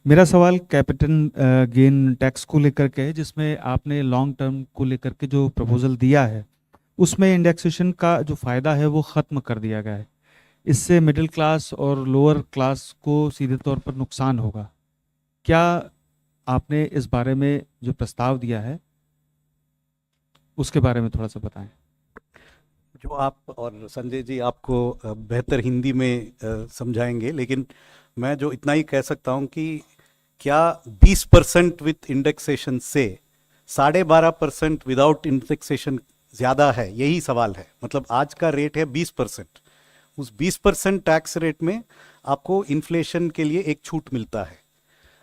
Speaker 8: मेरा सवाल capital gain tax को लेकर के है, जिसमें आपने लॉन्ग टर्म को लेकर के जो प्रपोजल दिया है, उसमें इंडेक्सेशन का जो फ़ायदा है वो ख़त्म कर दिया गया है। इससे मिडिल क्लास और लोअर क्लास को सीधे तौर पर नुकसान होगा। क्या आपने इस बारे में जो प्रस्ताव दिया है उसके बारे में थोड़ा सा बताएं।
Speaker 4: जो आप और संजय जी आपको बेहतर हिंदी में समझाएंगे, लेकिन मैं जो इतना ही कह सकता हूं कि क्या 20% विथ इंडेक्सेशन से 12.5% विदाउट इंडेक्सेशन ज़्यादा है, यही सवाल है। मतलब आज का रेट है 20%, उस 20% टैक्स रेट में आपको इन्फ्लेशन के लिए एक छूट मिलता है,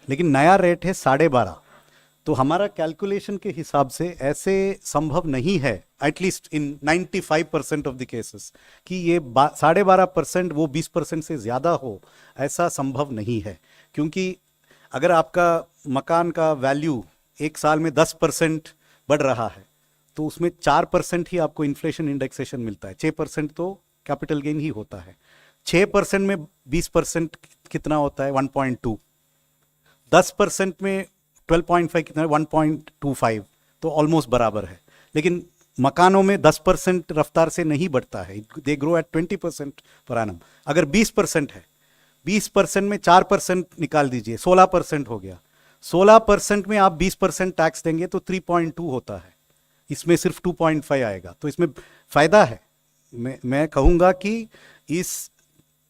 Speaker 4: लेकिन नया रेट है 12.5। तो हमारा कैलकुलेशन के हिसाब से ऐसे संभव नहीं है, at least in 95% of the cases, कि ये 12.5% वो 20% से ज़्यादा हो, ऐसा संभव नहीं है। क्योंकि अगर आपका मकान का वैल्यू एक साल में 10% बढ़ रहा है तो उसमें 4% ही आपको इन्फ्लेशन इंडेक्सेशन मिलता है, 6% तो कैपिटल गेन ही होता है। 6% में 20% कितना होता है? 1.2। 10% में 12.5 कितना है? 1.25। तो ऑलमोस्ट बराबर है। लेकिन मकानों में 10% रफ्तार से नहीं बढ़ता है, they grow at 20% per annum. अगर 20% है, 20% में 4% निकाल दीजिए, 16% हो गया। 16% में आप 20% टैक्स देंगे तो 3.2 होता है, इसमें सिर्फ 2.5 आएगा। तो इसमें फायदा है। मैं कहूँगा कि इस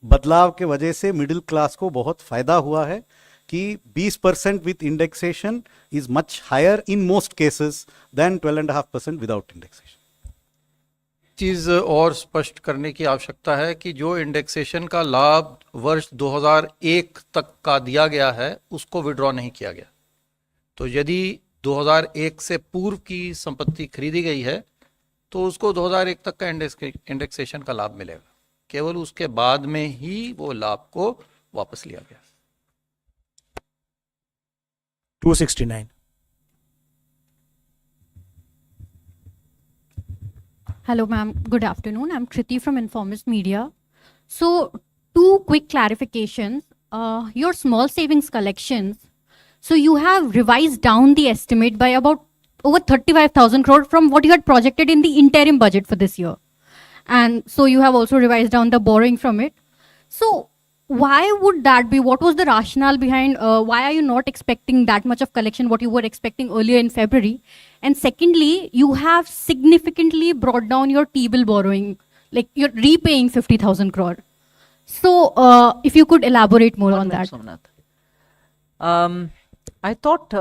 Speaker 4: बदलाव के वजह से मिडिल क्लास को बहुत फायदा हुआ है कि 20% with indexation is much higher in most cases then 12.5% without indexation.
Speaker 5: चीज़ और स्पष्ट करने की आवश्यकता है कि जो इंडेक्सेशन का लाभ वर्ष 2001 तक का दिया गया है उसको विड्रॉ नहीं किया गया। तो यदि 2001 से पूर्व की संपत्ति खरीदी गई है तो उसको 2001 तक का इंडेक्सेशन का लाभ मिलेगा, केवल उसके बाद में ही वो लाभ को वापस लिया गया।
Speaker 1: 269.
Speaker 9: Hello, ma'am. Good afternoon. I'm Kriti from Informist Media. So, two quick clarifications. Your small savings collections. So, you have revised down the estimate by about over 35,000 crore from what you had projected in the interim budget for this year. And so, you have also revised down the borrowing from it. So, why would that be? What was the rationale behind why are you not expecting that much of collection what you were expecting earlier in February? And secondly, you have significantly brought down your T-bill borrowing, like you're repaying 50,000 crore. So if you could elaborate more on that.
Speaker 3: I thought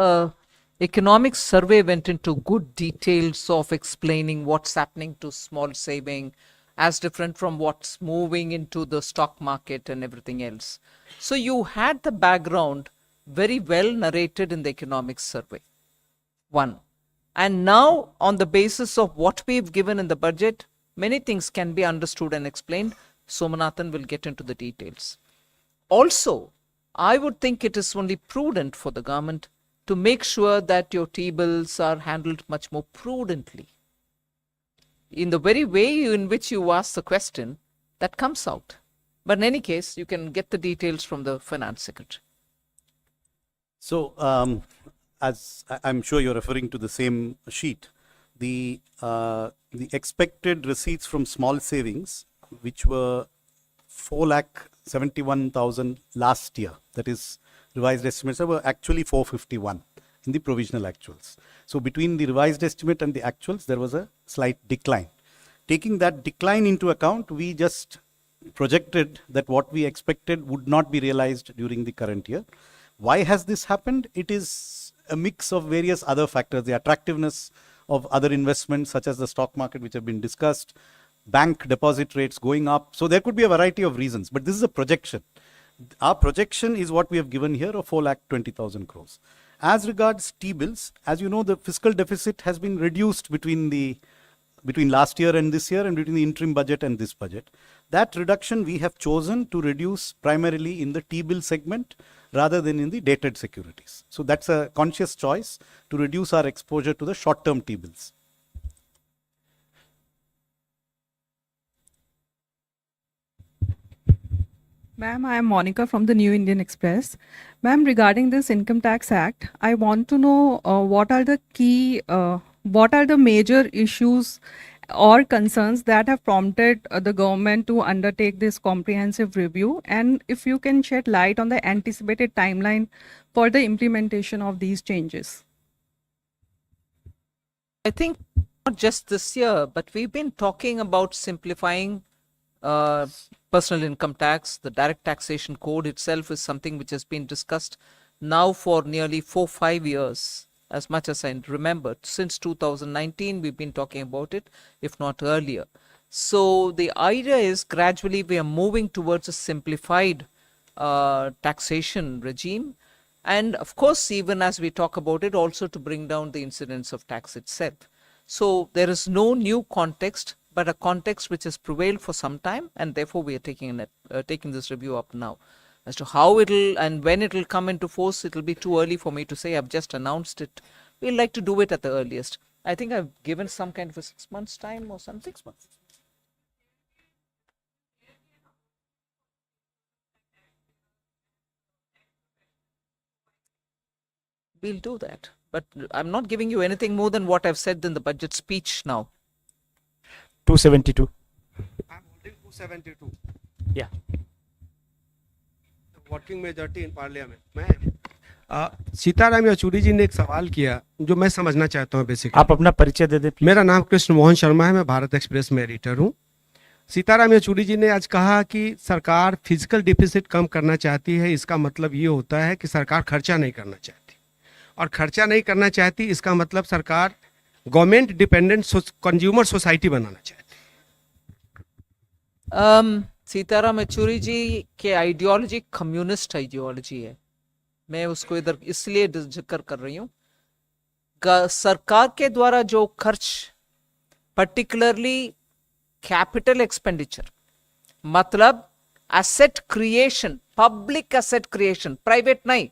Speaker 3: economic survey went into good details of explaining what's happening to small saving, as different from what's moving into the stock market and everything else. So you had the background very well narrated in the economic survey. One. And now, on the basis of what we've given in the budget, many things can be understood and explained. Somanathan will get into the details. Also, I would think it is only prudent for the government to make sure that your T-bills are handled much more prudently. In the very way in which you ask the question, that comes out. But in any case, you can get the details from the Finance Secretary.
Speaker 4: So, as I'm sure you're referring to the same sheet, the expected receipts from small savings, which were 4,71,000 last year, that is revised estimates, were actually 451 in the provisional actuals. So between the revised estimate and the actuals, there was a slight decline. Taking that decline into account, we just projected that what we expected would not be realized during the current year. Why has this happened? It is a mix of various other factors, the attractiveness of other investments such as the stock market, which have been discussed, bank deposit rates going up. So there could be a variety of reasons, but this is a projection. Our projection is what we have given here of 4,20,000 crores. As regards T-bills, as you know, the fiscal deficit has been reduced between last year and this year, and between the interim budget and this budget. That reduction we have chosen to reduce primarily in the T-bill segment rather than in the dated securities. So that's a conscious choice to reduce our exposure to the short-term T-bills.
Speaker 11: Ma'am, I am Monica from the New Indian Express. Ma'am, regarding this Income Tax Act, I want to know what are the major issues or concerns that have prompted the government to undertake this comprehensive review, and if you can shed light on the anticipated timeline for the implementation of these changes.
Speaker 3: I think not just this year, but we've been talking about simplifying personal income tax. The direct taxation code itself is something which has been discussed now for nearly 4-5 years, as much as I remember. Since 2019, we've been talking about it, if not earlier. So the idea is gradually we are moving towards a simplified taxation regime. And of course, even as we talk about it, also to bring down the incidence of tax itself. So there is no new context, but a context which has prevailed for some time, and therefore we are taking this review up now. As to how it'll and when it'll come into force, it'll be too early for me to say. I've just announced it. We'd like to do it at the earliest. I think I've given some kind of a 6 months time or something. 6 months. We'll do that. But I'm not giving you anything more than what I've said in the budget speech now.
Speaker 1: 272.
Speaker 12: I'm holding 272.
Speaker 1: Yeah.
Speaker 12: Working majority in parliament मैं सीताराम येचुरी जी ने एक सवाल किया जो मैं समझना चाहता हूं बेसिकली।
Speaker 1: आप अपना परिचय दे दें।
Speaker 12: मेरा नाम कृष्ण मोहन शर्मा है, मैं भारत एक्सप्रेस में एडिटर हूं। सीताराम येचुरी जी ने आज कहा कि सरकार फिजिकल डिफिसिट कम करना चाहती है, इसका मतलब ये होता है कि सरकार खर्चा नहीं करना चाहती, और खर्चा नहीं करना चाहती इसका मतलब सरकार गवर्नमेंट डिपेंडेंट कंज्यूमर सोसाइटी बनाना चाहती।
Speaker 3: सीताराम येचुरी जी के आइडियोलॉजी कम्युनिस्ट आइडियोलॉजी है। मैं उसको इधर इसलिए जिक्र कर रही हूँ। सरकार के द्वारा जो खर्च, पर्टिकुलरली कैपिटल एक्सपेंडिचर, मतलब asset creation, public asset creation, private नहीं,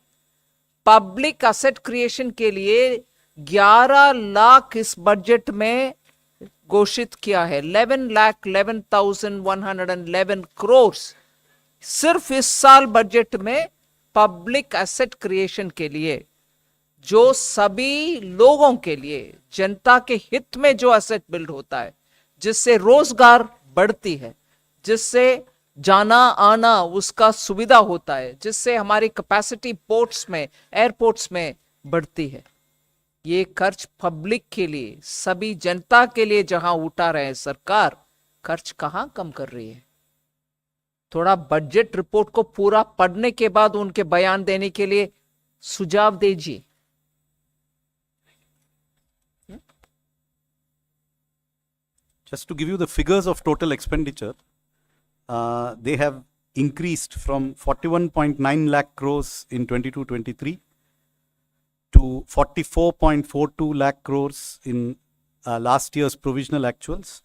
Speaker 3: पब्लिक एसेट क्रिएशन के लिए 11 लाख इस बजट में घोषित किया है। 11,11,111 करोड़ सिर्फ इस साल बजट में पब्लिक एसेट क्रिएशन के लिए, जो सभी लोगों के लिए, जनता के हित में जो एसेट बिल्ड होता है, जिससे रोजगार बढ़ती है, जिससे जाना आना उसका सुविधा होता है, जिससे हमारी कैपेसिटी पोर्ट्स में, एयरपोर्ट्स में बढ़ती है। ये खर्च पब्लिक के लिए, सभी जनता के लिए जहां उठा रहे हैं सरकार, खर्च कहां कम कर रही है? थोड़ा बजट रिपोर्ट को पूरा पढ़ने के बाद उनके बयान देने के लिए सुझाव दीजिए।
Speaker 4: Just to give you the figures of total expenditure, they have increased from 41.9 lakh crores in 22-23 to 44.42 lakh crores in last year's provisional actuals,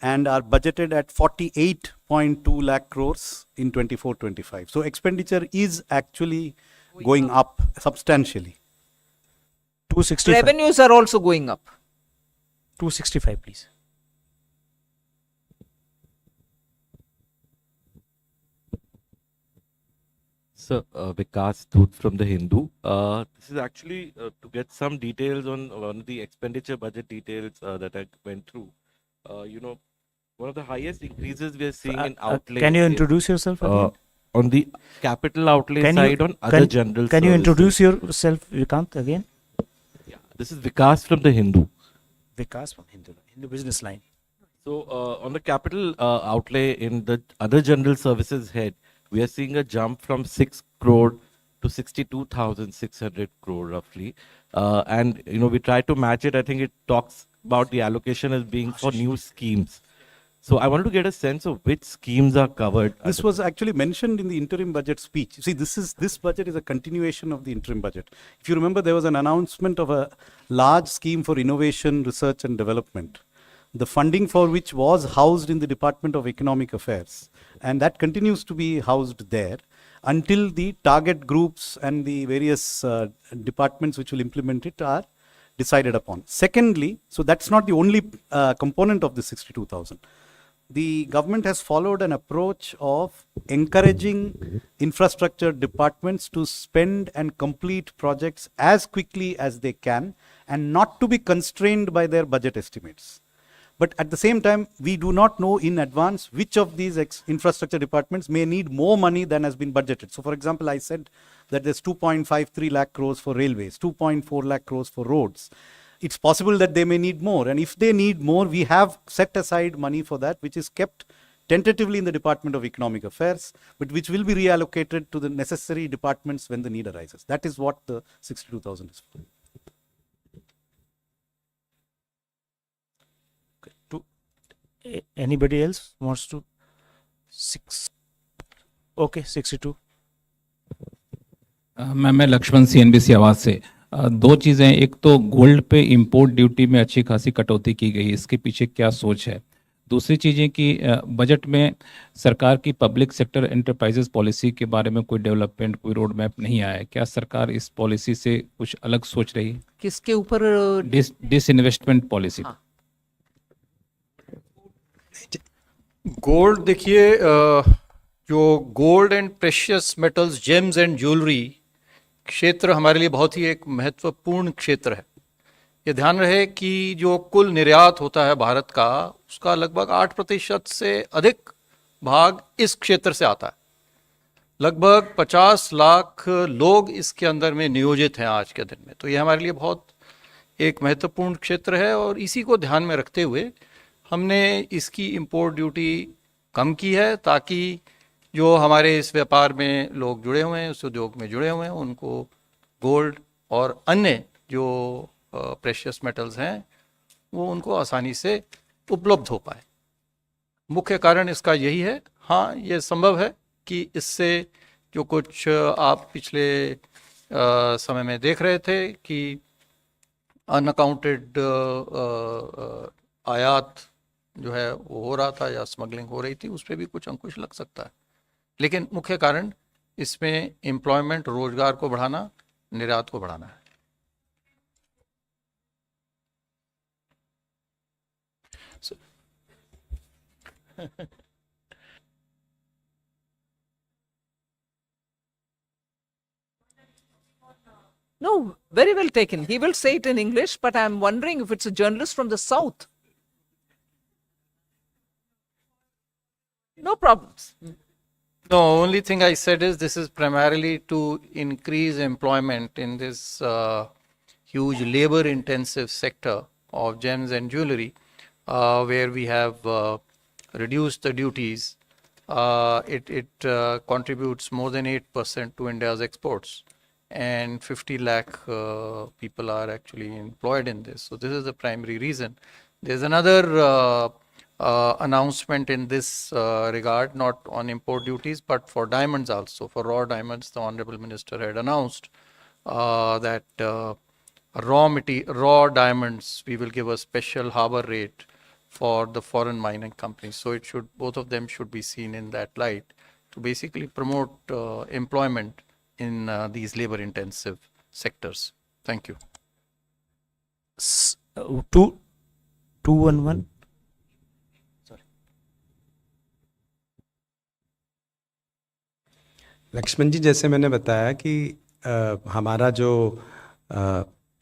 Speaker 4: and are budgeted at 48.2 lakh crores in 24-25. So expenditure is actually going up substantially.
Speaker 1: 265.
Speaker 3: Revenues are also going up.
Speaker 1: 265, please.
Speaker 23: Sir, Vikas Dhoot from The Hindu. This is actually to get some details on one of the expenditure budget details that I went through. One of the highest increases we are seeing in outlay.
Speaker 1: Can you introduce yourself again?
Speaker 23: On the capital outlay side on other general
Speaker 1: Can you
Speaker 23: services.
Speaker 1: introduce yourself, Vikant, again?
Speaker 23: Yeah, this is Vikas from The Hindu.
Speaker 1: Vikas from Hindu Business Line.
Speaker 23: So on the capital outlay in the other general services head, we are seeing a jump from 6 crore to 62,600 crore roughly. And, we try to match it. I think it talks about the allocation as being for new schemes. So I wanted to get a sense of which schemes are covered.
Speaker 4: This was actually mentioned in the interim budget speech. See, this budget is a continuation of the interim budget. If you remember, there was an announcement of a large scheme for innovation, research and development, the funding for which was housed in the Department of Economic Affairs, and that continues to be housed there until the target groups and the various departments which will implement it are decided upon. Secondly, so that's not the only component of the 62,000. The government has followed an approach of encouraging infrastructure departments to spend and complete projects as quickly as they can and not to be constrained by their budget estimates. But at the same time, we do not know in advance which of these infrastructure departments may need more money than has been budgeted. So for example, I said that there's 2.53 lakh crores for railways, 2.4 lakh crores for roads. It's possible that they may need more. And if they need more, we have set aside money for that, which is kept tentatively in the Department of Economic Affairs, but which will be reallocated to the necessary departments when the need arises. That is what the 62,000 is for.
Speaker 1: Anybody else wants to? Okay, 62.
Speaker 13: मैं Lakshman CNBC आवाज से दो चीज़ें, एक तो gold पे import duty में अच्छी खासी कटौती की गई, इसके पीछे क्या सोच है? दूसरी चीज़ें कि बजट में सरकार की पब्लिक सेक्टर एंटरप्राइजेस पॉलिसी के बारे में कोई डेवलपमेंट, कोई रोड मैप नहीं आया है। क्या सरकार इस पॉलिसी से कुछ अलग सोच रही है?
Speaker 3: किसके ऊपर?
Speaker 13: Disinvestment policy.
Speaker 5: गोल्ड, देखिए, जो gold and precious metals, James and jewellery क्षेत्र हमारे लिए बहुत ही एक महत्वपूर्ण क्षेत्र है। ये ध्यान रहे कि जो कुल निर्यात होता है भारत का, उसका लगभग 8% से अधिक भाग इस क्षेत्र से आता है। लगभग 50 लाख लोग इसके अंदर में नियोजित हैं आज के दिन में। तो ये हमारे लिए बहुत एक महत्वपूर्ण क्षेत्र है और इसी को ध्यान में रखते हुए हमने इसकी इंपोर्ट ड्यूटी कम की है, ताकि जो हमारे इस व्यापार में लोग जुड़े हुए हैं, उस उद्योग में जुड़े हुए हैं, उनको गोल्ड और अन्य जो प्रेशियस मेटल्स हैं वो उनको आसानी से उपलब्ध हो पाए। मुख्य कारण इसका यही है। हाँ, ये संभव है कि इससे जो कुछ आप पिछले समय में देख रहे थे कि अनअकाउंटेड आयात जो है वो हो रहा था या स्मगलिंग हो रही थी, उस पर भी कुछ अंकुश लग सकता है। लेकिन मुख्य कारण इसमें एम्प्लॉयमेंट, रोजगार को बढ़ाना, निर्यात को बढ़ाना है।
Speaker 3: No, very well taken. He will say it in English, but I'm wondering if it's a journalist from the South. No problems.
Speaker 5: No, only thing I said is this is primarily to increase employment in this huge labor-intensive sector of gems and jewelry, where we have reduced the duties. It contributes more than 8% to India's exports, and 50 lakh people are actually employed in this. So this is the primary reason. There's another announcement in this regard, not on import duties, but for diamonds also. For raw diamonds, the Honorable Minister had announced that raw diamonds, we will give a special harbor rate for the foreign mining companies. So it should, both of them should be seen in that light to basically promote employment in these labor-intensive sectors. Thank you.
Speaker 1: 211.
Speaker 17: Lakshman जी, जैसे मैंने बताया कि हमारा जो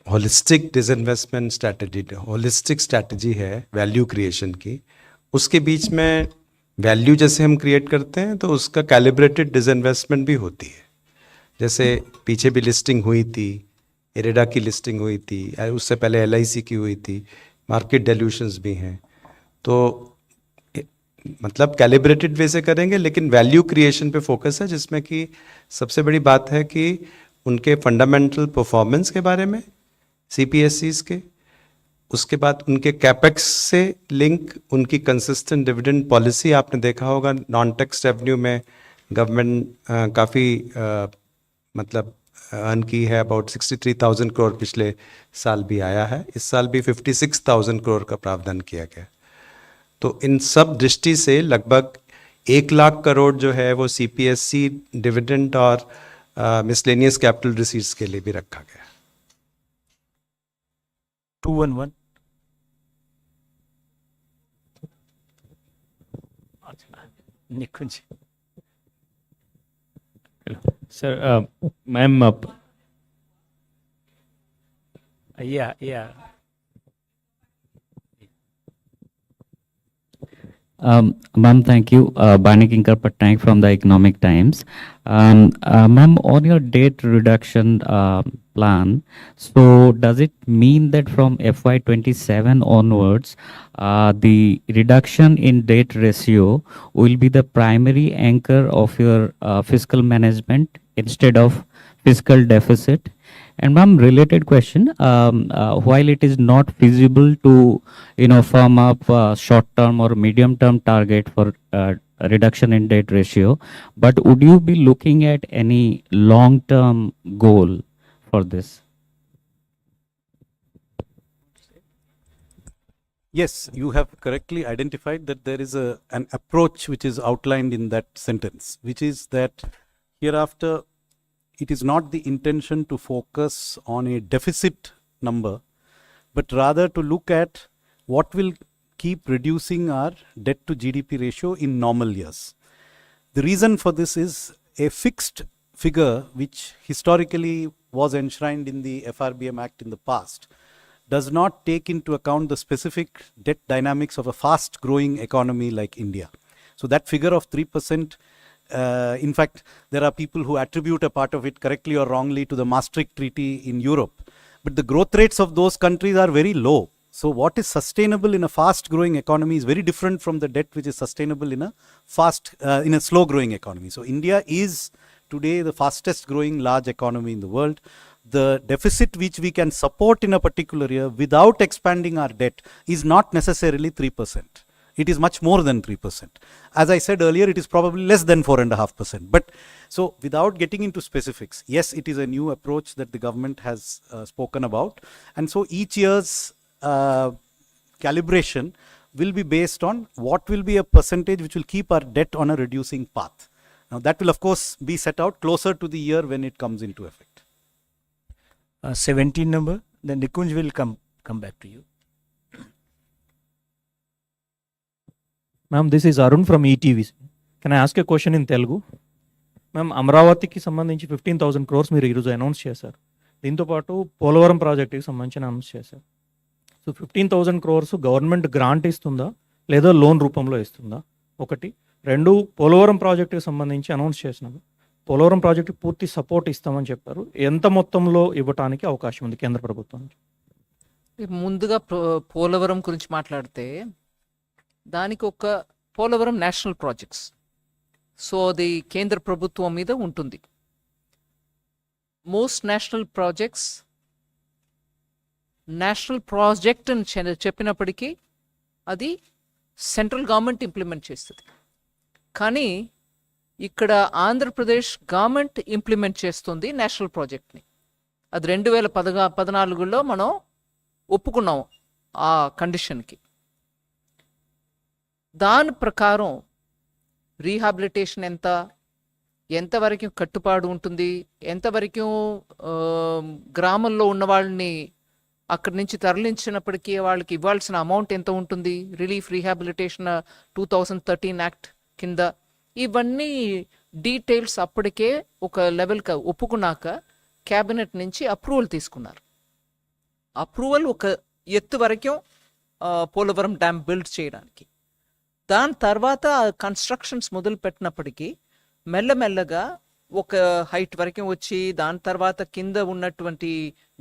Speaker 17: holistic disinvestment strategy, holistic strategy है value creation की, उसके बीच में वैल्यू जैसे हम क्रिएट करते हैं तो उसका कैलिब्रेटेड डिसइन्वेस्टमेंट भी होती है। जैसे पीछे भी लिस्टिंग हुई थी, इरेडा की लिस्टिंग हुई थी, उससे पहले LIC की हुई थी, मार्केट डेल्यूशंस भी हैं। तो मतलब कैलिब्रेटेड वे से करेंगे, लेकिन वैल्यू क्रिएशन पे फोकस है, जिसमें कि सबसे बड़ी बात है कि उनके फंडामेंटल परफॉर्मेंस के बारे में, CPSEs के, उसके बाद उनके कैपेक्स से लिंक उनकी कंसिस्टेंट डिविडेंड पॉलिसी, आपने देखा होगा नॉन टैक्स रेवेन्यू में गवर्नमेंट काफ़ी मतलब अर्न की है, अबाउट 63,000 करोड़ पिछले साल भी आया है, इस साल भी 56,000 करोड़ का प्रावधान किया गया। तो इन सब दृष्टि से लगभग 1 लाख करोड़ जो है वो सीपीएससी डिविडेंड और मिसलेनियस कैपिटल रिसीट्स के लिए भी रखा गया।
Speaker 1: 211 निकुंज।
Speaker 21: Sir, ma'am, yeah. Ma'am, thank you. Bani Kinkar Patnaik from the Economic Times. Ma'am, on your debt reduction plan, so does it mean that from FY27 onwards, the reduction in debt ratio will be the primary anchor of your fiscal management instead of fiscal deficit? And ma'am, related question, while it is not feasible to, firm up short-term or medium-term target for reduction in debt ratio, but would you be looking at any long-term goal for this?
Speaker 4: Yes, you have correctly identified that there is an approach which is outlined in that sentence, which is that hereafter it is not the intention to focus on a deficit number, but rather to look at what will keep reducing our debt to GDP ratio in normal years. The reason for this is a fixed figure which historically was enshrined in the FRBM Act in the past does not take into account the specific debt dynamics of a fast growing economy like India. So that figure of 3%, in fact, there are people who attribute a part of it correctly or wrongly to the Maastricht Treaty in Europe. But the growth rates of those countries are very low. So what is sustainable in a fast growing economy is very different from the debt which is sustainable in a slow growing economy. So India is today the fastest growing large economy in the world. The deficit which we can support in a particular year without expanding our debt is not necessarily 3%. It is much more than 3%. As I said earlier, it is probably less than 4.5%. But so without getting into specifics, yes, it is a new approach that the government has spoken about. And so each year's calibration will be based on what will be a percentage which will keep our debt on a reducing path. Now that will of course be set out closer to the year when it comes into effect.
Speaker 1: 17 number, then Nikunj will come back to you.
Speaker 6: Ma'am, this is Arun from ETV. Can I ask a question in Telugu? Ma'am, అమరావతికి సంబంధించి 15,000 crores మీరు ఈరోజు announce చేశారు. దీంతోపాటు పోలవరం ప్రాజెక్టుకి సంబంధించి announce చేశారు. So 15,000 crores government grant ఇస్తుందా లేదా లోన్ రూపంలో ఇస్తుందా? ఒకటి. రెండు, పోలవరం ప్రాజెక్టుకి సంబంధించి అనౌన్స్ చేసినారు. పోలవరం ప్రాజెక్టుకి పూర్తి సపోర్ట్ ఇస్తామని చెప్పారు. ఎంత మొత్తంలో ఇవ్వటానికి అవకాశం ఉంది కేంద్ర ప్రభుత్వం?
Speaker 3: ముందుగా పోలవరం గురించి మాట్లాడితే దానికి ఒక పోలవరం నేషనల్ ప్రాజెక్ట్స్, సో అది కేంద్ర ప్రభుత్వం మీద ఉంటుంది. మోస్ట్ నేషనల్ ప్రాజెక్ట్ అని చెప్పినప్పటికీ అది సెంట్రల్ గవర్నమెంట్ ఇంప్లిమెంట్ చేస్తుంది. కానీ ఇక్కడ ఆంధ్రప్రదేశ్ గవర్నమెంట్ ఇంప్లిమెంట్ చేస్తుంది నేషనల్ ప్రాజెక్ట్ని. అది 2014లో మనం ఒప్పుకున్నాం ఆ కండిషన్కి. దాని ప్రకారం రీహాబిలిటేషన్ ఎంతవరకు కట్టుబాటు ఉంటుంది, ఎంతవరకు గ్రామంలో ఉన్న వాళ్ళని అక్కడి నుంచి తరలించినప్పటికీ వాళ్ళకి ఇవ్వాల్సిన అమౌంట్ ఎంత ఉంటుంది, రిలీఫ్ రీహాబిలిటేషన్ 2013 యాక్ట్ కింద, ఇవన్నీ డీటెయిల్స్ అప్పటికే ఒక లెవెల్కి ఒప్పుకున్నాక క్యాబినెట్ నుంచి అప్రూవల్ తీసుకున్నారు. అప్రూవల్ ఒక ఎత్తు వరకు పోలవరం డ్యామ్ బిల్డ్ చేయడానికి. దాని తర్వాత కన్స్ట్రక్షన్స్ మొదలు పెట్టినప్పటికీ మెల్లమెల్లగా ఒక హైట్ వరకు వచ్చి దాని తర్వాత కింద ఉన్నటువంటి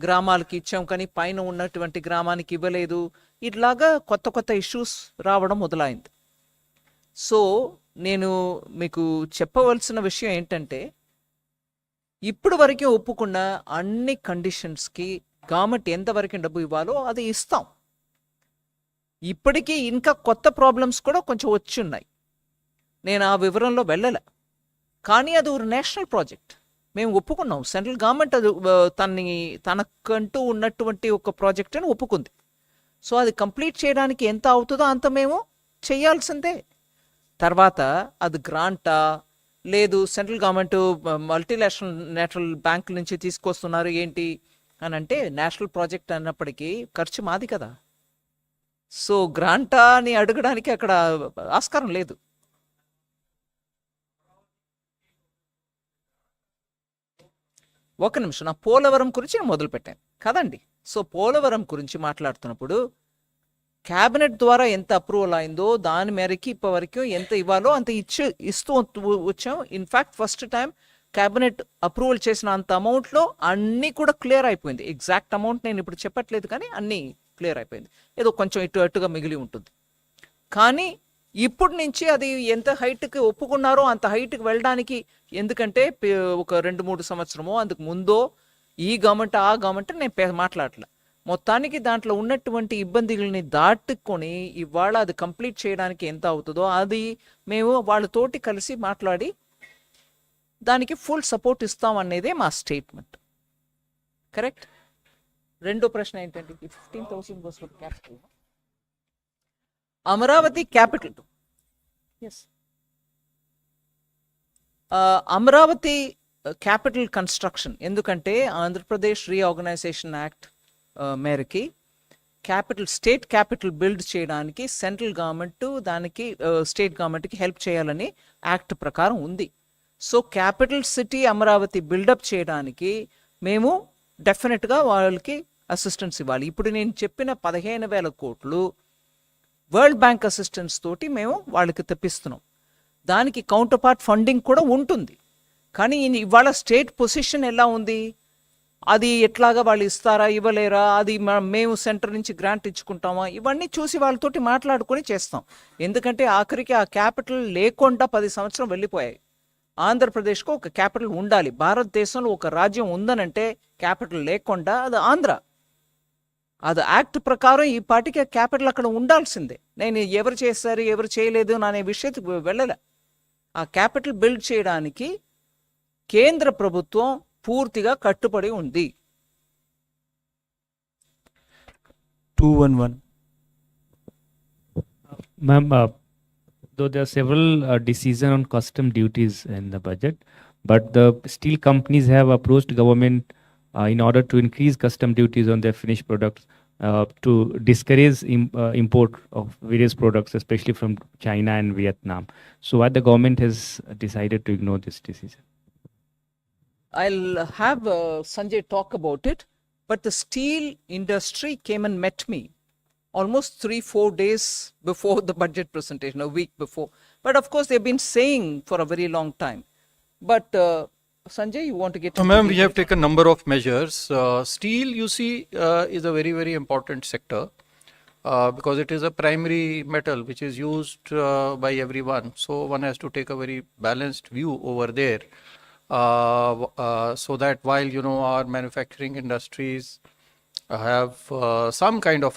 Speaker 3: గ్రామాలకి ఇచ్చాం కానీ పైన ఉన్నటువంటి గ్రామానికి ఇవ్వలేదు. ఇట్లాగా కొత్త కొత్త ఇష్యూస్ రావడం మొదలైంది. సో నేను మీకు చెప్పవలసిన విషయం ఏంటంటే, ఇప్పుడు వరకే ఒప్పుకున్న అన్ని కండిషన్స్కి గవర్నమెంట్ ఎంతవరకు డబ్బు ఇవ్వాలో అది ఇస్తాం. ఇప్పటికీ ఇంకా కొత్త ప్రాబ్లమ్స్ కూడా కొంచెం వచ్చి ఉన్నాయి. నేను ఆ వివరంలో వెళ్ళలే. కానీ అది ఒక నేషనల్ ప్రాజెక్ట్. మేము ఒప్పుకున్నాం. సెంట్రల్ గవర్నమెంట్ అది తనకంటూ ఉన్నటువంటి ఒక ప్రాజెక్ట్ అని ఒప్పుకుంది. సో అది కంప్లీట్ చేయడానికి ఎంత అవుతుందో అంత మేము చేయాల్సిందే. తర్వాత అది గ్రాంటా లేదు సెంట్రల్ గవర్నమెంట్ నేషనల్ బ్యాంక్ నుంచి తీసుకొస్తున్నారు ఏంటి అని అంటే నేషనల్ ప్రాజెక్ట్ అన్నప్పటికీ ఖర్చు మాది కదా. సో గ్రాంటా అని అడగడానికి అక్కడ ఆస్కారం లేదు. ఒక నిమిషం, నా పోలవరం గురించి నేను మొదలుపెట్టాను కదండి. సో పోలవరం గురించి మాట్లాడుతున్నప్పుడు క్యాబినెట్ ద్వారా ఎంత అప్రూవల్ అయిందో దాని మేరకి ఇప్పటివరకు ఎంత ఇవ్వాలో అంత ఇస్తూ వచ్చాం. In fact first time cabinet approval చేసిన అంత అమౌంట్లో అన్నీ కూడా క్లియర్ అయిపోయింది. ఎగ్జాక్ట్ అమౌంట్ నేను ఇప్పుడు చెప్పట్లేదు కానీ అన్నీ క్లియర్ అయిపోయింది. ఏదో కొంచెం అటుగా మిగిలి ఉంటుంది. కానీ ఇప్పుడు నుంచి అది ఎంత హైట్కి ఒప్పుకున్నారో అంత హైట్కి వెళ్ళడానికి, ఎందుకంటే ఒక 2-3 సంవత్సరమో అందుకు ముందో ఈ గవర్నమెంట్ ఆ గవర్నమెంట్ నేను మాట్లాడలే. మొత్తానికి దాంట్లో ఉన్నటువంటి ఇబ్బందుల్ని దాటుకొని ఇవాళ అది కంప్లీట్ చేయడానికి ఎంత అవుతుందో అది మేము వాళ్ళతోటి కలిసి మాట్లాడి దానికి ఫుల్ సపోర్ట్ ఇస్తాం అనేదే మా స్టేట్మెంట్. కరెక్ట్. రెండో ప్రశ్న ఏంటంటే 15,000 was for capital. Amaravati capital. Yes, Amaravati capital construction, ఎందుకంటే ఆంధ్రప్రదేశ్ రీఆర్గనైజేషన్ యాక్ట్ మేరకి స్టేట్ క్యాపిటల్ బిల్డ్ చేయడానికి సెంట్రల్ గవర్నమెంట్ దానికి స్టేట్ గవర్నమెంట్కి హెల్ప్ చేయాలని యాక్ట్ ప్రకారం ఉంది. So capital city Amaravati buildup చేయడానికి మేము డెఫినెట్గా వాళ్ళకి అసిస్టెన్స్ ఇవ్వాలి. ఇప్పుడు నేను చెప్పిన 15,000 కోట్లు వరల్డ్ బ్యాంక్ అసిస్టెన్స్ తోటి మేము వాళ్ళకి తెప్పిస్తున్నాం. దానికి కౌంటర్ పార్ట్ ఫండింగ్ కూడా ఉంటుంది. కానీ ఇవాళ స్టేట్ పొజిషన్ ఎలా ఉంది, అది ఎట్లాగా వాళ్ళు ఇస్తారా ఇవ్వలేరా, అది మేము సెంటర్ నుంచి గ్రాంట్ ఇచ్చుకుంటామా, ఇవన్నీ చూసి వాళ్ళతోటి మాట్లాడుకొని చేస్తాం. ఎందుకంటే ఆఖరికి ఆ క్యాపిటల్ లేకుండా 10 సంవత్సరం వెళ్ళిపోయాయి. ఆంధ్రప్రదేశ్కు ఒక క్యాపిటల్ ఉండాలి. భారతదేశంలో ఒక రాజ్యం ఉందనంటే క్యాపిటల్ లేకుండా అది ఆంధ్ర. అది యాక్ట్ ప్రకారం ఈ పార్టీకి క్యాపిటల్ అక్కడ ఉండాల్సిందే. నేను ఎవరు చేస్తారు ఎవరు చేయలేదు అనే విషయానికి వెళ్ళలే. ఆ క్యాపిటల్ బిల్డ్ చేయడానికి కేంద్ర ప్రభుత్వం పూర్తిగా కట్టుబడి ఉంది.
Speaker 1: 211.
Speaker 21: Ma'am, though there are several decisions on custom duties in the budget, but the steel companies have approached government in order to increase custom duties on their finished products to discourage import of various products, especially from China and Vietnam. So why the government has decided to ignore this decision?
Speaker 3: I'll have Sanjay talk about it, but the steel industry came and met me almost 3-4 days before the budget presentation, a week before. But of course, they've been saying for a very long time. But Sanjay, you want to get?
Speaker 5: Ma'am, we have taken a number of measures. Steel, you see, is a very, very important sector because it is a primary metal which is used by everyone. So one has to take a very balanced view over there. So that while our manufacturing industries have some kind of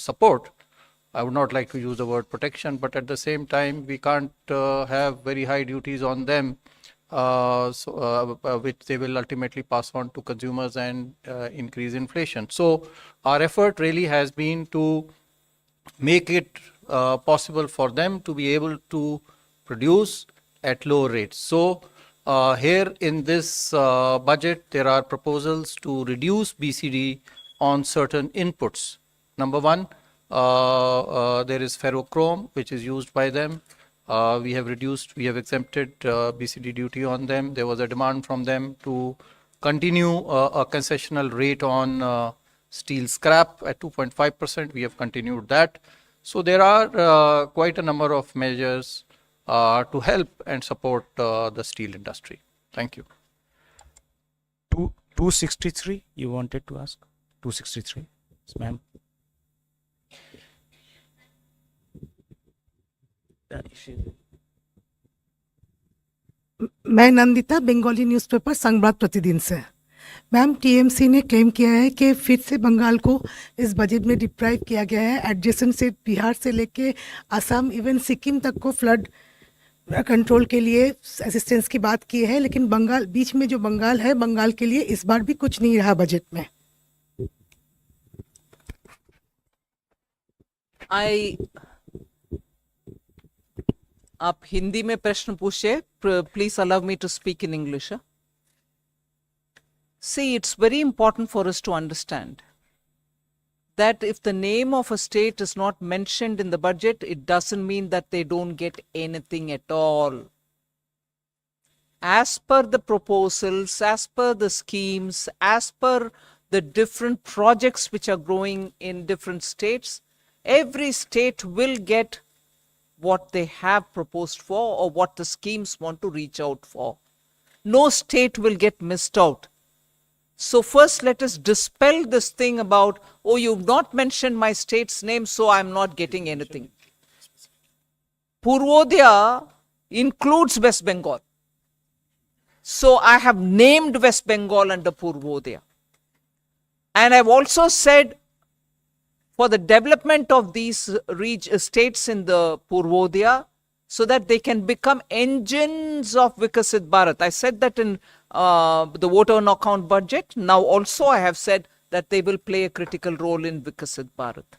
Speaker 5: support, I would not like to use the word protection, but at the same time we can't have very high duties on them, which they will ultimately pass on to consumers and increase inflation. So our effort really has been to make it possible for them to be able to produce at low rates. So here in this budget, there are proposals to reduce BCD on certain inputs. Number one, there is ferrochrome, which is used by them. We have exempted BCD duty on them. There was a demand from them to continue a concessional rate on steel scrap at 2.5%. We have continued that. So there are quite a number of measures to help and support the steel industry. Thank you.
Speaker 1: 263, you wanted to ask? 263, yes, ma'am.
Speaker 14: मैं Nandita, Bengali newspaper Sangbad प्रतिदिन से। Ma'am TMC ने claim किया है कि फिर से बंगाल को इस बजट में डिप्राइव किया गया है। एडजेसेंट से बिहार से लेके असम इवन सिक्किम तक को फ्लड कंट्रोल के लिए असिस्टेंस की बात की है, लेकिन बंगाल बीच में जो बंगाल है, बंगाल के लिए इस बार भी कुछ नहीं रहा बजट में।
Speaker 3: आप हिंदी में प्रश्न पूछे, please allow me to speak in English. See, it's very important for us to understand that if the name of a state is not mentioned in the budget, it doesn't mean that they don't get anything at all. As per the proposals, as per the schemes, as per the different projects which are growing in different states, every state will get what they have proposed for or what the schemes want to reach out for. No state will get missed out. So first let us dispel this thing about, oh, you've not mentioned my state's name, so I'm not getting anything. Purvodaya includes West Bengal. So I have named West Bengal under Purvodaya. And I've also said for the development of these states in the Purvodaya, so that they can become engines of Vikasit Bharat. I said that in the voter on account budget. Now also I have said that they will play a critical role in Vikasit Bharat.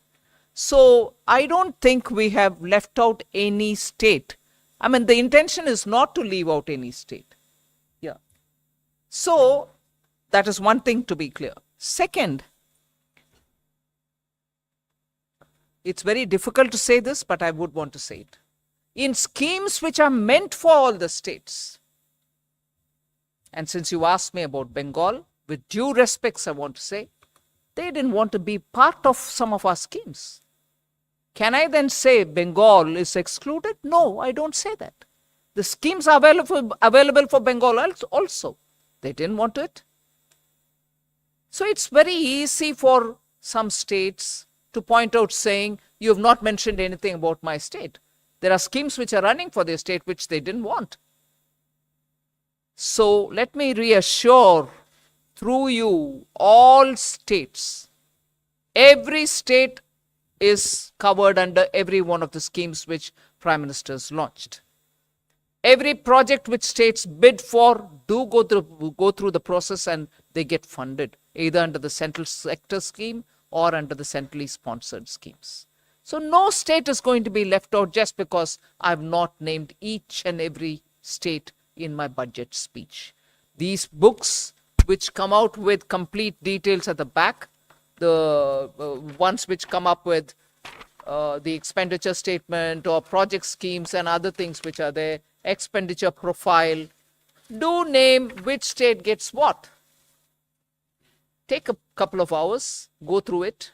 Speaker 3: So I don't think we have left out any state. I mean, the intention is not to leave out any state. Yeah. So that is one thing to be clear. Second, it's very difficult to say this, but I would want to say it. In schemes which are meant for all the states, and since you asked me about Bengal, with due respects I want to say, they didn't want to be part of some of our schemes. Can I then say Bengal is excluded? No, I don't say that. The schemes are available for Bengal also. They didn't want it. So it's very easy for some states to point out saying, you have not mentioned anything about my state. There are schemes which are running for their state which they didn't want. So let me reassure through you all states. Every state is covered under every one of the schemes which Prime Minister has launched. Every project which states bid for do go through the process and they get funded, either under the central sector scheme or under the centrally sponsored schemes. So no state is going to be left out just because I've not named each and every state in my budget speech. These books which come out with complete details at the back, the ones which come up with the expenditure statement or project schemes and other things which are there, expenditure profile, do name which state gets what. Take a couple of hours, go through it,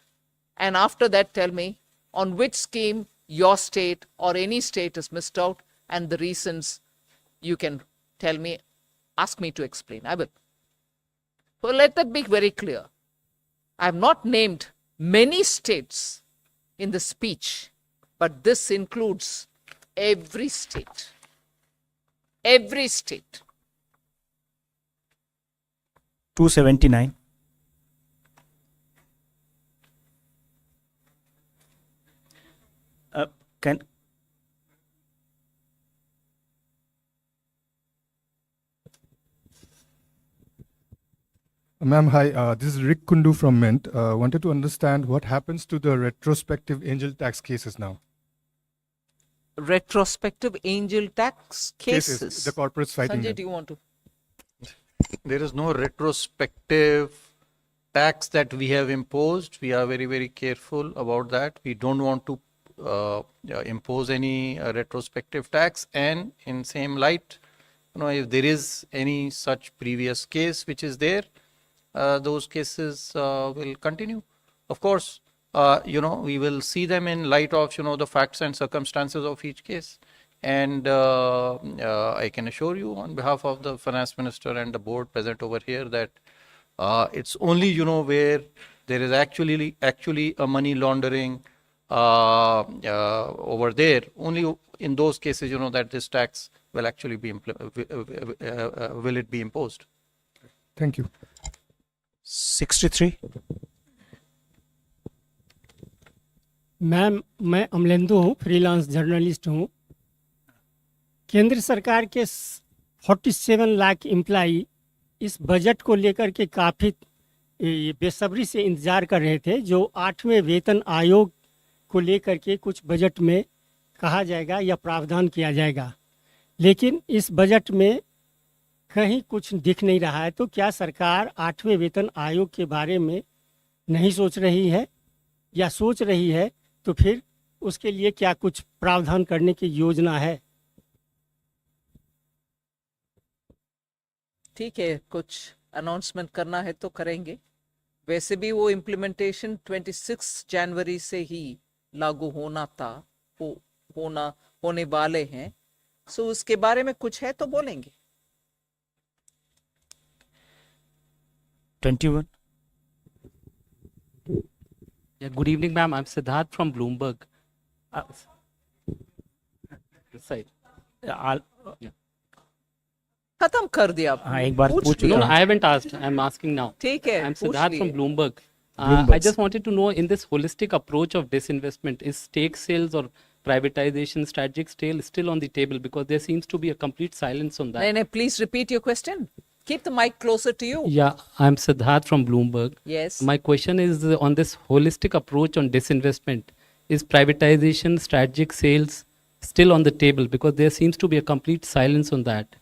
Speaker 3: and after that tell me on which scheme your state or any state is missed out, and the reasons you can tell me, ask me to explain. I will. So let that be very clear. I have not named many states in the speech, but this includes every state. Every state.
Speaker 1: 279. Can
Speaker 15: Ma'am, hi. This is Rick Kundu from Mint. Wanted to understand what happens to the retrospective angel tax cases now.
Speaker 3: Retrospective angel tax cases.
Speaker 15: The corporates fighting
Speaker 3: Sanjay,
Speaker 15: them.
Speaker 3: do you want to?
Speaker 5: There is no retrospective tax that we have imposed. We are very, very careful about that. We don't want to impose any retrospective tax, and in same light, if there is any such previous case which is there, those cases will continue. Of course, we will see them in light of the facts and circumstances of each case. And I can assure you on behalf of the finance minister and the board present over here that it's only where there is actually a money laundering over there, only in those cases that this tax will actually be will it be imposed.
Speaker 15: Thank you.
Speaker 1: 63.
Speaker 16: Ma'am, मैं अमलेंदु हूँ, freelance journalist हूँ। केंद्र सरकार के 47 lakh employee इस budget को लेकर के काफ़ी बेसब्री से इंतज़ार कर रहे थे, जो 8वें वेतन आयोग को लेकर के कुछ बजट में कहा जाएगा या प्रावधान किया जाएगा, लेकिन इस बजट में कहीं कुछ दिख नहीं रहा है। तो क्या सरकार 8वें वेतन आयोग के बारे में नहीं सोच रही है, या सोच रही है तो फिर उसके लिए क्या कुछ प्रावधान करने की योजना है?
Speaker 3: ठीक है, कुछ अनाउंसमेंट करना है तो करेंगे। वैसे भी वो इम्प्लीमेंटेशन 26 जनवरी से ही लागू होना था, होने वाले हैं। सो उसके बारे में कुछ है तो बोलेंगे।
Speaker 1: 21.
Speaker 18: Yeah, good evening, ma'am. I'm Siddharth from Bloomberg. This side. Yeah.
Speaker 3: खत्म कर दिया आपने।
Speaker 1: हाँ, एक बार पूछ
Speaker 18: No,
Speaker 1: चुका
Speaker 18: no,
Speaker 1: हूँ।
Speaker 18: I haven't asked. I'm asking now.
Speaker 3: ठीक है,
Speaker 18: I'm
Speaker 3: पूछ
Speaker 18: Siddharth from
Speaker 3: लिए।
Speaker 18: Bloomberg.
Speaker 1: Bloomberg.
Speaker 18: I just wanted to know, in this holistic approach of disinvestment, is stake sales or privatization strategic still on the table? Because there seems to be a complete silence on that.
Speaker 3: नहीं, please repeat your question. Keep the mic closer to you.
Speaker 18: Yeah, I'm Siddharth from Bloomberg.
Speaker 3: Yes.
Speaker 18: My question is on this holistic approach on disinvestment. Is privatization, strategic sales still on the table? Because there seems to be a complete silence on that.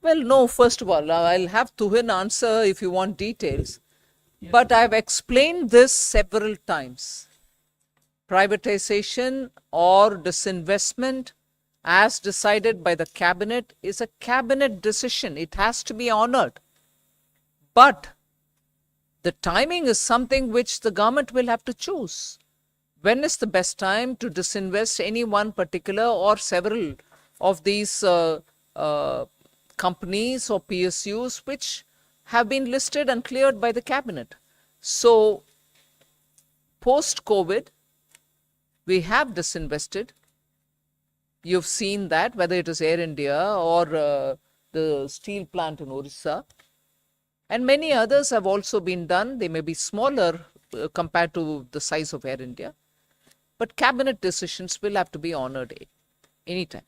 Speaker 3: Well, no, first of all, I'll have Tuhin answer if you want details. But I've explained this several times. Privatization or disinvestment, as decided by the cabinet, is a cabinet decision. It has to be honored. But the timing is something which the government will have to choose. When is the best time to disinvest any one particular or several of these companies or PSUs which have been listed and cleared by the cabinet? So, post-COVID, we have disinvested. You've seen that, whether it is Air India or the steel plant in Orissa. And many others have also been done. They may be smaller compared to the size of Air India. But cabinet decisions will have to be honored anytime.